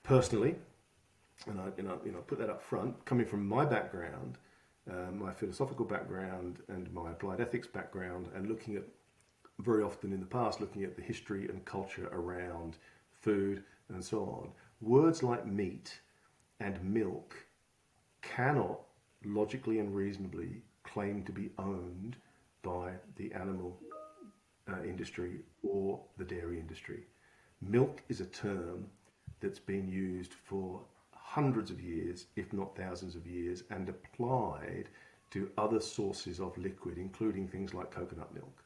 personally, and I put that up front, coming from my background, my philosophical background and my applied ethics background, and looking at, very often in the past, looking at the history and culture around food and so on, words like meat and milk cannot logically and reasonably claim to be owned by the animal industry or the dairy industry. Milk is a term that's been used for hundreds of years, if not thousands of years, and applied to other sources of liquid, including things like coconut milk.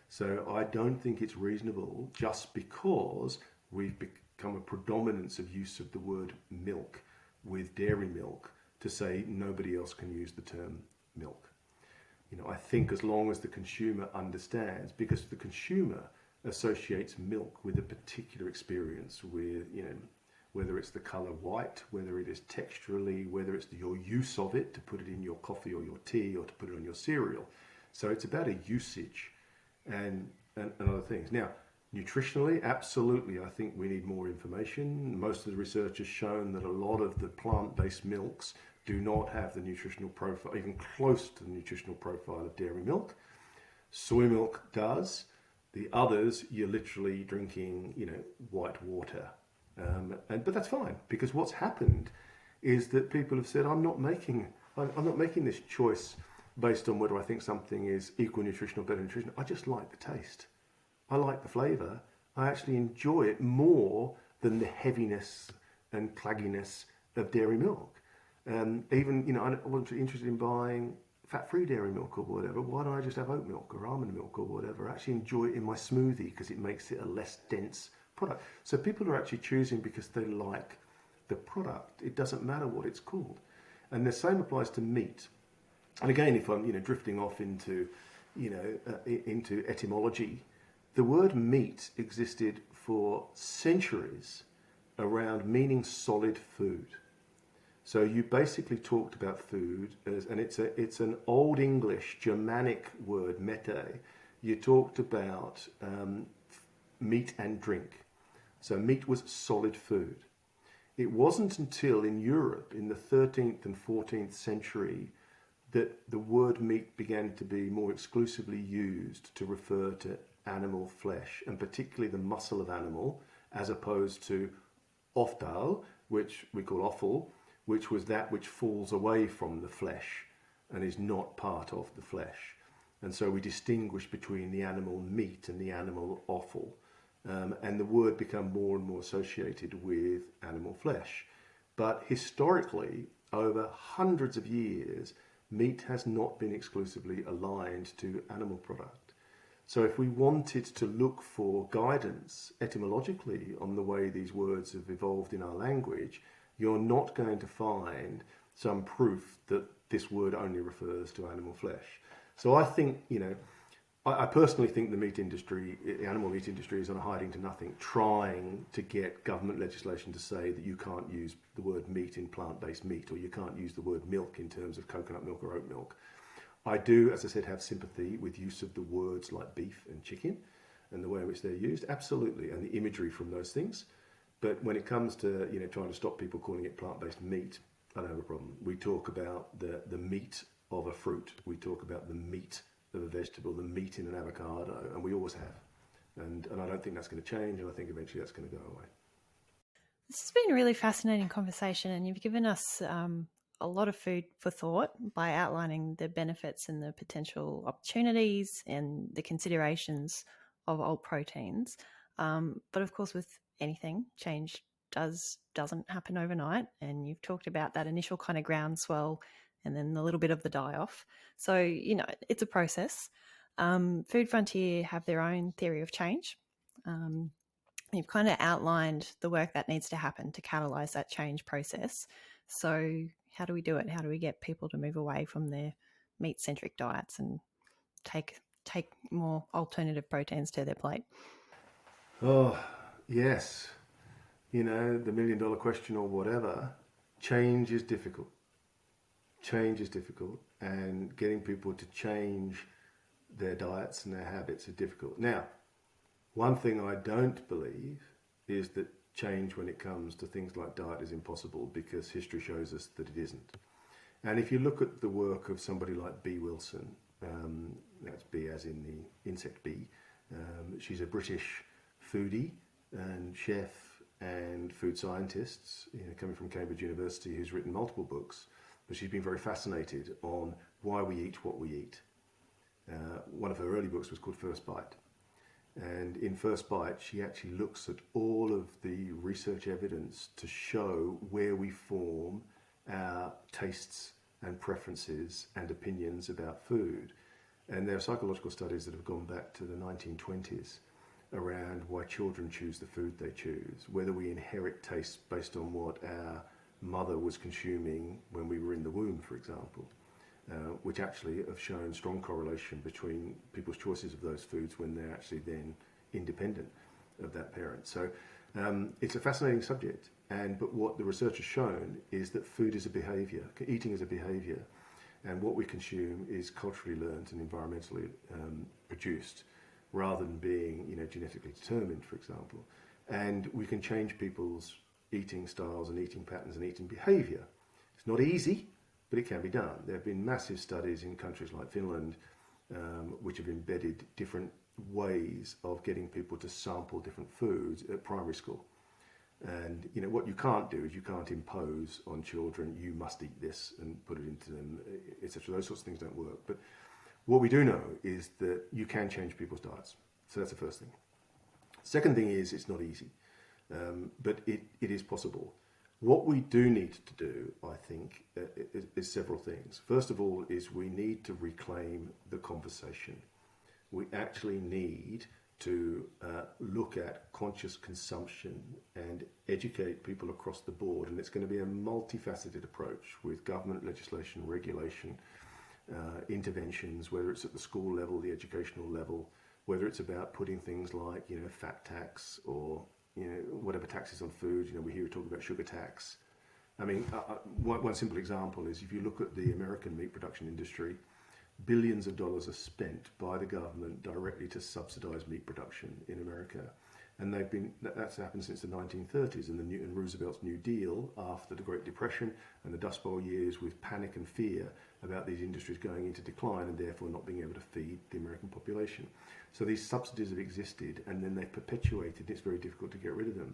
So I don't think it's reasonable, just because we've become a predominance of use of the word milk with dairy milk, to say nobody else can use the term milk. I think as long as the consumer understands, because the consumer associates milk with a particular experience, with, whether it's the color white, whether it is texturally, whether it's your use of it to put it in your coffee or your tea or to put it on your cereal. So it's about a usage and other things. Now, nutritionally, absolutely, I think we need more information. Most of the research has shown that a lot of the plant-based milks do not have the nutritional profile, even close to the nutritional profile of dairy milk. Soy milk does. The others, you're literally drinking, white water. But that's fine, because what's happened is that people have said, I'm not making this choice based on whether I think something is equal nutrition or better nutrition. I just like the taste. I like the flavour. I actually enjoy it more than the heaviness and clagginess of dairy milk. Even, I wasn't interested in buying fat-free dairy milk or whatever. Why don't I just have oat milk or almond milk or whatever? I actually enjoy it in my smoothie because it makes it a less dense product. So people are actually choosing because they like the product. It doesn't matter what it's called. And the same applies to meat. And again, if I'm, drifting off into, into etymology, the word meat existed for centuries around meaning solid food. So you basically talked about food as, and it's an Old English Germanic word, mete. You talked about meat and drink. So meat was solid food. It wasn't until in Europe in the 13th and 14th century that the word meat began to be more exclusively used to refer to animal flesh, and particularly the muscle of animal, as opposed to ofdal, which we call offal, which was that which falls away from the flesh and is not part of the flesh. And so we distinguish between the animal meat and the animal offal. And the word became more and more associated with animal flesh. But historically, over hundreds of years, meat has not been exclusively aligned to animal product. So if we wanted to look for guidance etymologically on the way these words have evolved in our language, you're not going to find some proof that this word only refers to animal flesh. So I think, I personally think the meat industry, the animal meat industry, is on a hiding to nothing, trying to get government legislation to say that you can't use the word meat in plant-based meat, or you can't use the word milk in terms of coconut milk or oat milk. I do, as I said, have sympathy with use of the words like beef and chicken and the way in which they're used, absolutely, and the imagery from those things. But when it comes to trying to stop people calling it plant-based meat, I don't have a problem. We talk about the meat of a fruit. We talk about the meat of a vegetable, the meat in an avocado, and we always have. And I don't think that's going to change, and I think eventually that's going to go away. This has been a really fascinating conversation, and you've given us a lot of food for thought by outlining the benefits and the potential opportunities and the considerations of alt proteins. But of course, with anything, change doesn't happen overnight, and you've talked about that initial kind of groundswell and then a little bit of the die-off. So, it's a process. Food Frontier have their own theory of change. You've kind of outlined the work that needs to happen to catalyse that change process. So how do we do it? How do we get people to move away from their meat-centric diets and take more alternative proteins to their plate? Oh, yes. The $1 million question or whatever, change is difficult. Change is difficult, and getting people to change their diets and their habits is difficult. Now, one thing I don't believe is that change when it comes to things like diet is impossible, because history shows us that it isn't. And if you look at the work of somebody like Bee Wilson, that's bee as in the insect bee, she's a British foodie and chef and food scientist, coming from Cambridge University, who's written multiple books, but she's been very fascinated on why we eat what we eat. One of her early books was called First Bite. And in First Bite, she actually looks at all of the research evidence to show where we form our tastes and preferences and opinions about food. And there are psychological studies that have gone back to the 1920s around why children choose the food they choose, whether we inherit tastes based on what our mother was consuming when we were in the womb, for example, which actually have shown strong correlation between people's choices of those foods when they're actually then independent of that parent. So it's a fascinating subject, but what the research has shown is that food is a behaviour, eating is a behaviour, and what we consume is culturally learned and environmentally produced, rather than being, genetically determined, for example. And we can change people's eating styles and eating patterns and eating behaviour. It's not easy, but it can be done. There have been massive studies in countries like Finland, which have embedded different ways of getting people to sample different foods at primary school. And what you can't do is you can't impose on children, you must eat this and put it into them, etc. Those sorts of things don't work. But what we do know is that you can change people's diets. So that's the first thing. Second thing is it's not easy, but it is possible. What we do need to do, I think, is several things. First of all is we need to reclaim the conversation. We actually need to look at conscious consumption and educate people across the board. And it's going to be a multifaceted approach with government, legislation, regulation, interventions, whether it's at the school level, the educational level, whether it's about putting things like, fat tax or, whatever taxes on food. We hear talk about sugar tax. I mean, one simple example is if you look at the American meat production industry, billions of dollars are spent by the government directly to subsidize meat production in America. And that's happened since the 1930s and Roosevelt's New Deal after the Great Depression and the Dust Bowl years, with panic and fear about these industries going into decline and therefore not being able to feed the American population. So these subsidies have existed and then they've perpetuated. It's very difficult to get rid of them.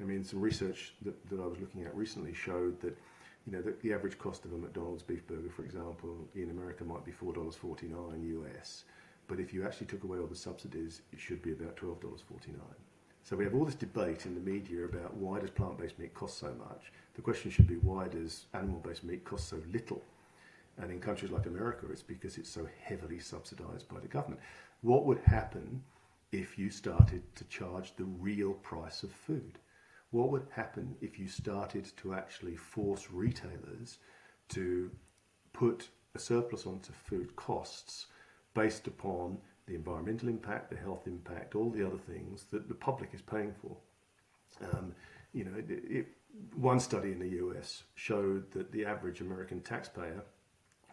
I mean, some research that I was looking at recently showed that the average cost of a McDonald's beef burger, for example, in America might be $4.49 US. But if you actually took away all the subsidies, it should be about $12.49. So we have all this debate in the media about why does plant-based meat cost so much? The question should be, why does animal-based meat cost so little? And in countries like America, it's because it's so heavily subsidized by the government. What would happen if you started to charge the real price of food? What would happen if you started to actually force retailers to put a surplus onto food costs based upon the environmental impact, the health impact, all the other things that the public is paying for? One study in the US showed that the average American taxpayer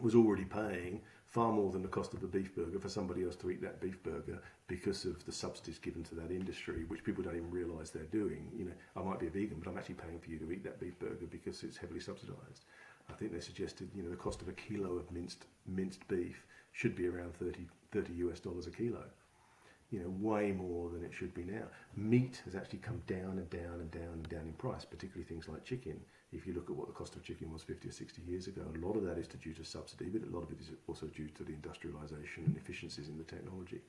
was already paying far more than the cost of a beef burger for somebody else to eat that beef burger because of the subsidies given to that industry, which people don't even realise they're doing. I might be a vegan, but I'm actually paying for you to eat that beef burger because it's heavily subsidised. I think they suggested, the cost of a kilo of minced beef should be around $30 US a kilo. Way more than it should be now. Meat has actually come down and down and down and down in price, particularly things like chicken. If you look at what the cost of chicken was 50 or 60 years ago, a lot of that is due to subsidy, but a lot of it is also due to the industrialisation and efficiencies in the technology.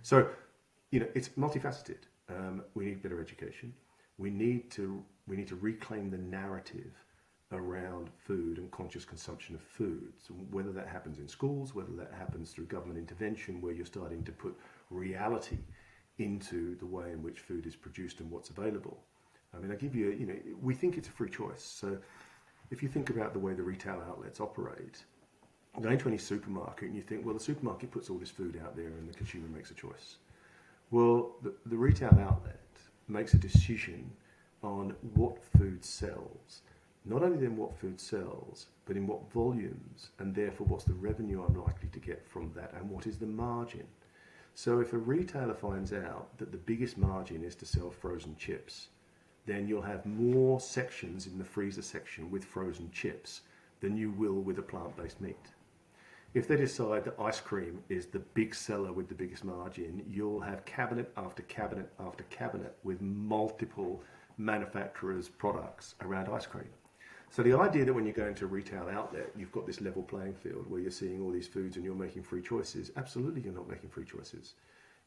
So, it's multifaceted. We need better education. We need to reclaim the narrative around food and conscious consumption of food. So whether that happens in schools, whether that happens through government intervention, where you're starting to put reality into the way in which food is produced and what's available. I mean, I give you, we think it's a free choice. So if you think about the way the retail outlets operate, going to any supermarket and you think, well, the supermarket puts all this food out there and the consumer makes a choice. Well, the retail outlet makes a decision on what food sells. Not only then what food sells, but in what volumes, and therefore what's the revenue I'm likely to get from that, and what is the margin. So if a retailer finds out that the biggest margin is to sell frozen chips, then you'll have more sections in the freezer section with frozen chips than you will with a plant-based meat. If they decide that ice cream is the big seller with the biggest margin, you'll have cabinet after cabinet after cabinet with multiple manufacturers' products around ice cream. So the idea that when you go into a retail outlet, you've got this level playing field where you're seeing all these foods and you're making free choices. Absolutely, you're not making free choices.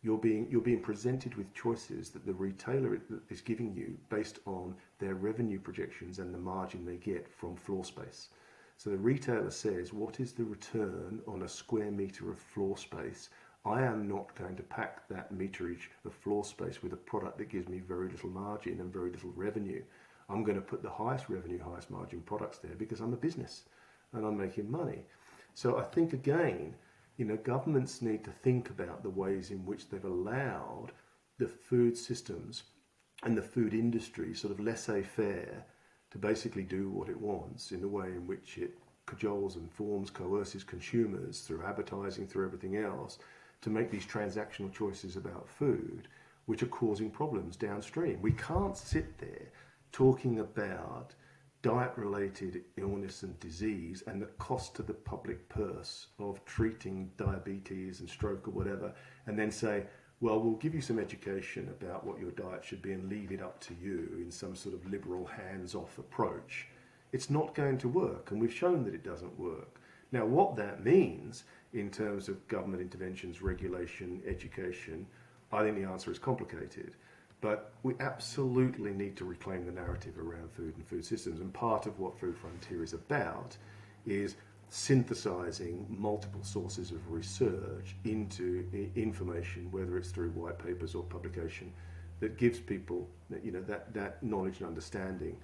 You're being presented with choices that the retailer is giving you based on their revenue projections and the margin they get from floor space. So the retailer says, what is the return on a square meter of floor space? I am not going to pack that meterage of floor space with a product that gives me very little margin and very little revenue. I'm going to put the highest revenue, highest margin products there because I'm a business and I'm making money. So I think, again, governments need to think about the ways in which they've allowed the food systems and the food industry sort of laissez-faire to basically do what it wants in the way in which it cajoles, informs, coerces consumers through advertising, through everything else, to make these transactional choices about food, which are causing problems downstream. We can't sit there talking about diet-related illness and disease and the cost to the public purse of treating diabetes and stroke or whatever, and then say, well, we'll give you some education about what your diet should be and leave it up to you in some sort of liberal hands-off approach. It's not going to work, and we've shown that it doesn't work. Now, what that means in terms of government interventions, regulation, education, I think the answer is complicated. But we absolutely need to reclaim the narrative around food and food systems. And part of what Food Frontier is about is synthesizing multiple sources of research into information, whether it's through white papers or publication, that gives people that knowledge and understanding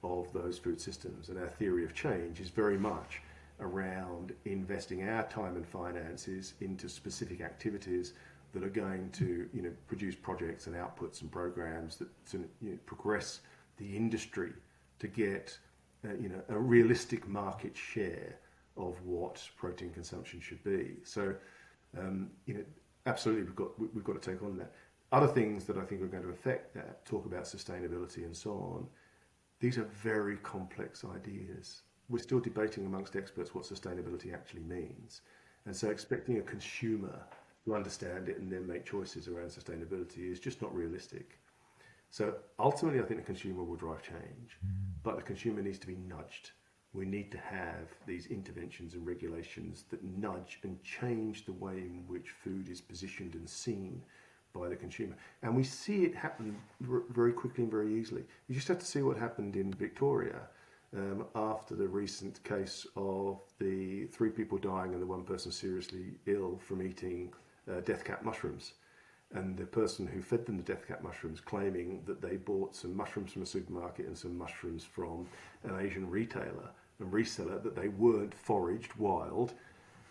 of those food systems. And our theory of change is very much around investing our time and finances into specific activities that are going to produce projects and outputs and programs that progress the industry to get a realistic market share of what protein consumption should be. So absolutely we've got to take on that. Other things that I think are going to affect that, talk about sustainability and so on. These are very complex ideas. We're still debating amongst experts what sustainability actually means. And so expecting a consumer to understand it and then make choices around sustainability is just not realistic. So ultimately, I think the consumer will drive change, but the consumer needs to be nudged. We need to have these interventions and regulations that nudge and change the way in which food is positioned and seen by the consumer. And we see it happen very quickly and very easily. You just have to see what happened in Victoria after the recent case of the 3 people dying and the 1 person seriously ill from eating death cap mushrooms, and the person who fed them the death cap mushrooms claiming that they bought some mushrooms from a supermarket and some mushrooms from an Asian retailer and reseller, that they weren't foraged wild.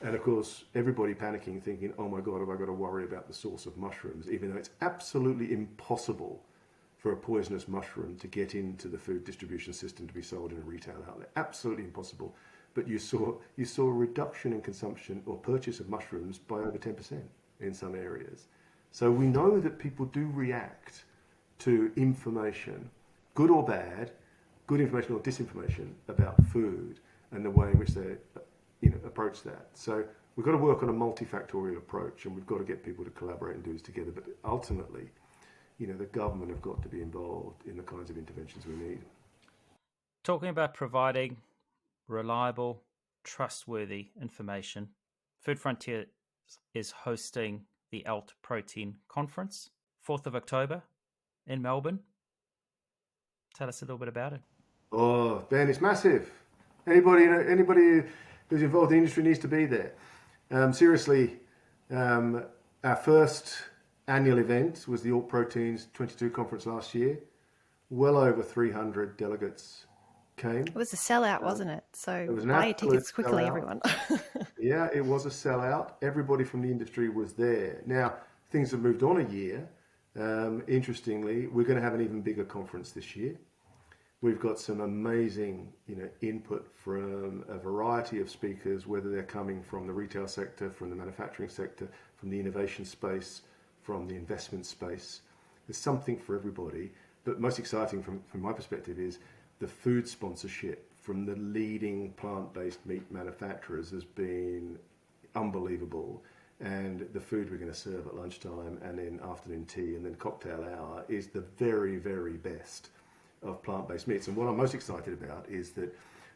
And of course, everybody panicking, thinking, oh my God, have I got to worry about the source of mushrooms, even though it's absolutely impossible for a poisonous mushroom to get into the food distribution system to be sold in a retail outlet. Absolutely impossible. But you saw a reduction in consumption or purchase of mushrooms by over 10% in some areas. So we know that people do react to information, good or bad, good information or disinformation about food and the way in which they approach that. So we've got to work on a multifactorial approach, and we've got to get people to collaborate and do this together. But ultimately, the government have got to be involved in the kinds of interventions we need. Talking about providing reliable, trustworthy information, Food Frontier is hosting the ALT Protein Conference, 4th of October in Melbourne. Tell us a little bit about it. Oh, Ben, it's massive. Anybody who's involved in the industry needs to be there. Seriously, our first annual event was the ALT Proteins 22 conference last year. Well over 300 delegates came. It was a sellout, wasn't it? So it was buy your tickets quickly, sellout. Everyone. Yeah, it was a sellout. Everybody from the industry was there. Now, things have moved on a year. Interestingly, we're going to have an even bigger conference this year. We've got some amazing, input from a variety of speakers, whether they're coming from the retail sector, from the manufacturing sector, from the innovation space, from the investment space. There's something for everybody. But most exciting from my perspective is the food sponsorship from the leading plant-based meat manufacturers has been unbelievable. And the food we're going to serve at lunchtime and in afternoon tea and then cocktail hour is the very, very best of plant-based meats. And what I'm most excited about is that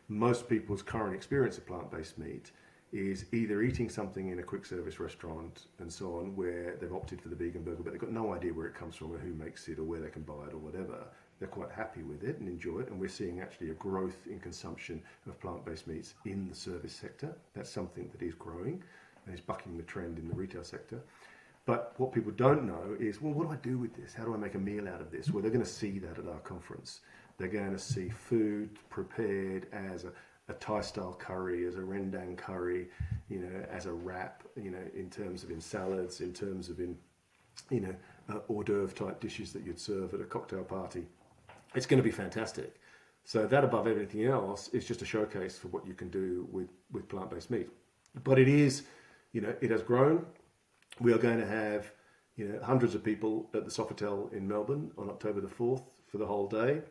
most people's current experience of plant-based meat is either eating something in a quick service restaurant and so on, where they've opted for the vegan burger, but they've got no idea where it comes from or who makes it or where they can buy it or whatever. They're quite happy with it and enjoy it. And we're seeing actually a growth in consumption of plant-based meats in the service sector. That's something that is growing and is bucking the trend in the retail sector. But what people don't know is, well, what do I do with this? How do I make a meal out of this? Well, they're going to see that at our conference. They're going to see food prepared as a Thai-style curry, as a rendang curry, as a wrap, in terms of in salads, in terms of in, hors d'oeuvre type dishes that you'd serve at a cocktail party. It's going to be fantastic. So that, above everything else, is just a showcase for what you can do with plant-based meat. But it is, it has grown. We are going to have, hundreds of people at the Sofitel in Melbourne on October the 4th for the whole day.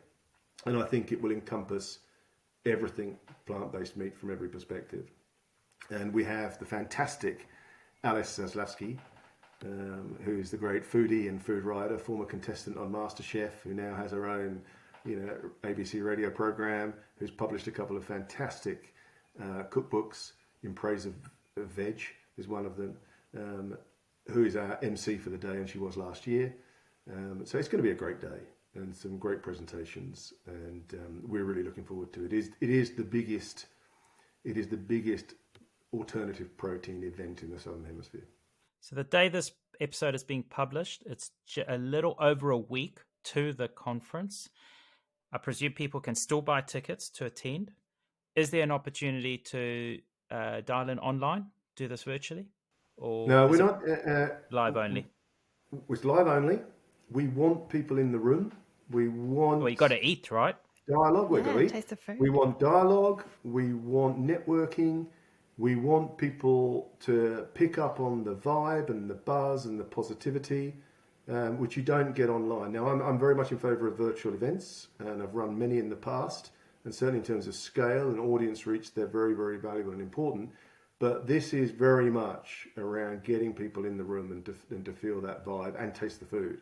And I think it will encompass everything plant-based meat from every perspective. And we have the fantastic Alice Zaslavsky, who's the great foodie and food writer, former contestant on MasterChef, who now has her own, ABC radio program, who's published a couple of fantastic cookbooks in praise of veg, is one of them, who is our MC for the day, and she was last year. So it's going to be a great day and some great presentations, and we're really looking forward to it. It is the biggest alternative protein event in the Southern Hemisphere. So the day this episode is being published, it's a little over a week to the conference. I presume people can still buy tickets to attend. Is there an opportunity to dial in online, do this virtually? Or no, we're not. Live only? It's live only. We want people in the room. We want... Well, you got to eat, right? Dialogue. We're going to eat. Taste the food. We want dialogue. We want networking. We want people to pick up on the vibe and the buzz and the positivity, which you don't get online. Now, I'm very much in favour of virtual events, and I've run many in the past. And certainly in terms of scale and audience reach, they're very, very valuable and important. But this is very much around getting people in the room and to feel that vibe and taste the food.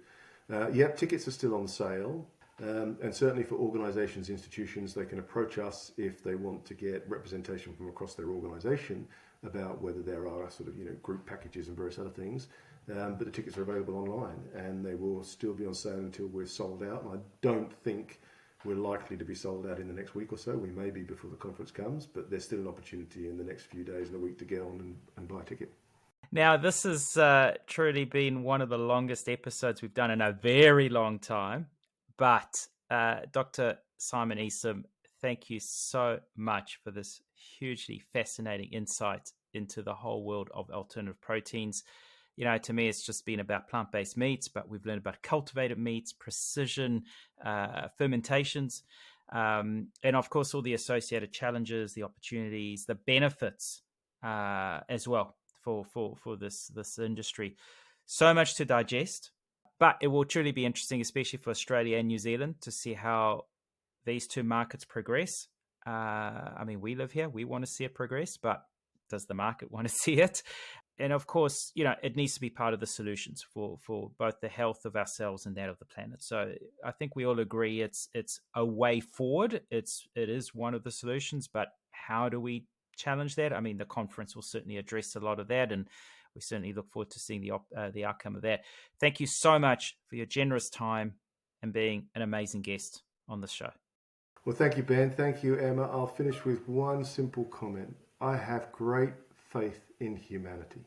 Tickets are still on sale. And certainly for organisations, institutions, they can approach us if they want to get representation from across their organisation about whether there are sort of, group packages and various other things. But the tickets are available online, and they will still be on sale until we're sold out. And I don't think we're likely to be sold out in the next week or so. We may be before the conference comes, but there's still an opportunity in the next few days and a week to get on and buy a ticket. Now, this has truly been one of the longest episodes we've done in a very long time. But Dr. Simon Eassom, thank you so much for this hugely fascinating insight into the whole world of alternative proteins. To me, it's just been about plant-based meats, but we've learned about cultivated meats, precision fermentations, and of course, all the associated challenges, the opportunities, the benefits as well for this industry. So much to digest, but it will truly be interesting, especially for Australia and New Zealand, to see how these two markets progress. We live here, we want to see it progress, but does the market want to see it? And of course, it needs to be part of the solutions for both the health of ourselves and that of the planet. So I think we all agree it's a way forward. It is one of the solutions, but how do we challenge that? The conference will certainly address a lot of that, and we certainly look forward to seeing the outcome of that. Thank you so much for your generous time and being an amazing guest on this show. Well, thank you, Ben. Thank you, Emma. I'll finish with one simple comment. I have great faith in humanity.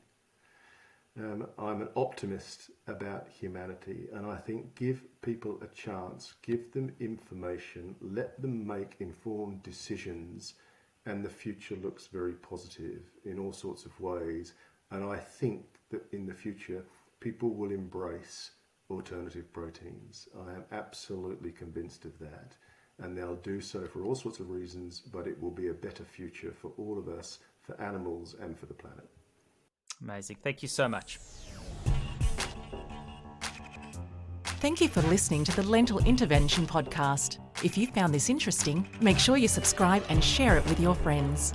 I'm an optimist about humanity, and I think give people a chance, give them information, let them make informed decisions, and the future looks very positive in all sorts of ways. And I think that in the future, people will embrace alternative proteins. I am absolutely convinced of that. And they'll do so for all sorts of reasons, but it will be a better future for all of us, for animals and for the planet. Amazing. Thank you so much. Thank you for listening to the Lentil Intervention Podcast. If you found this interesting, make sure you subscribe and share it with your friends.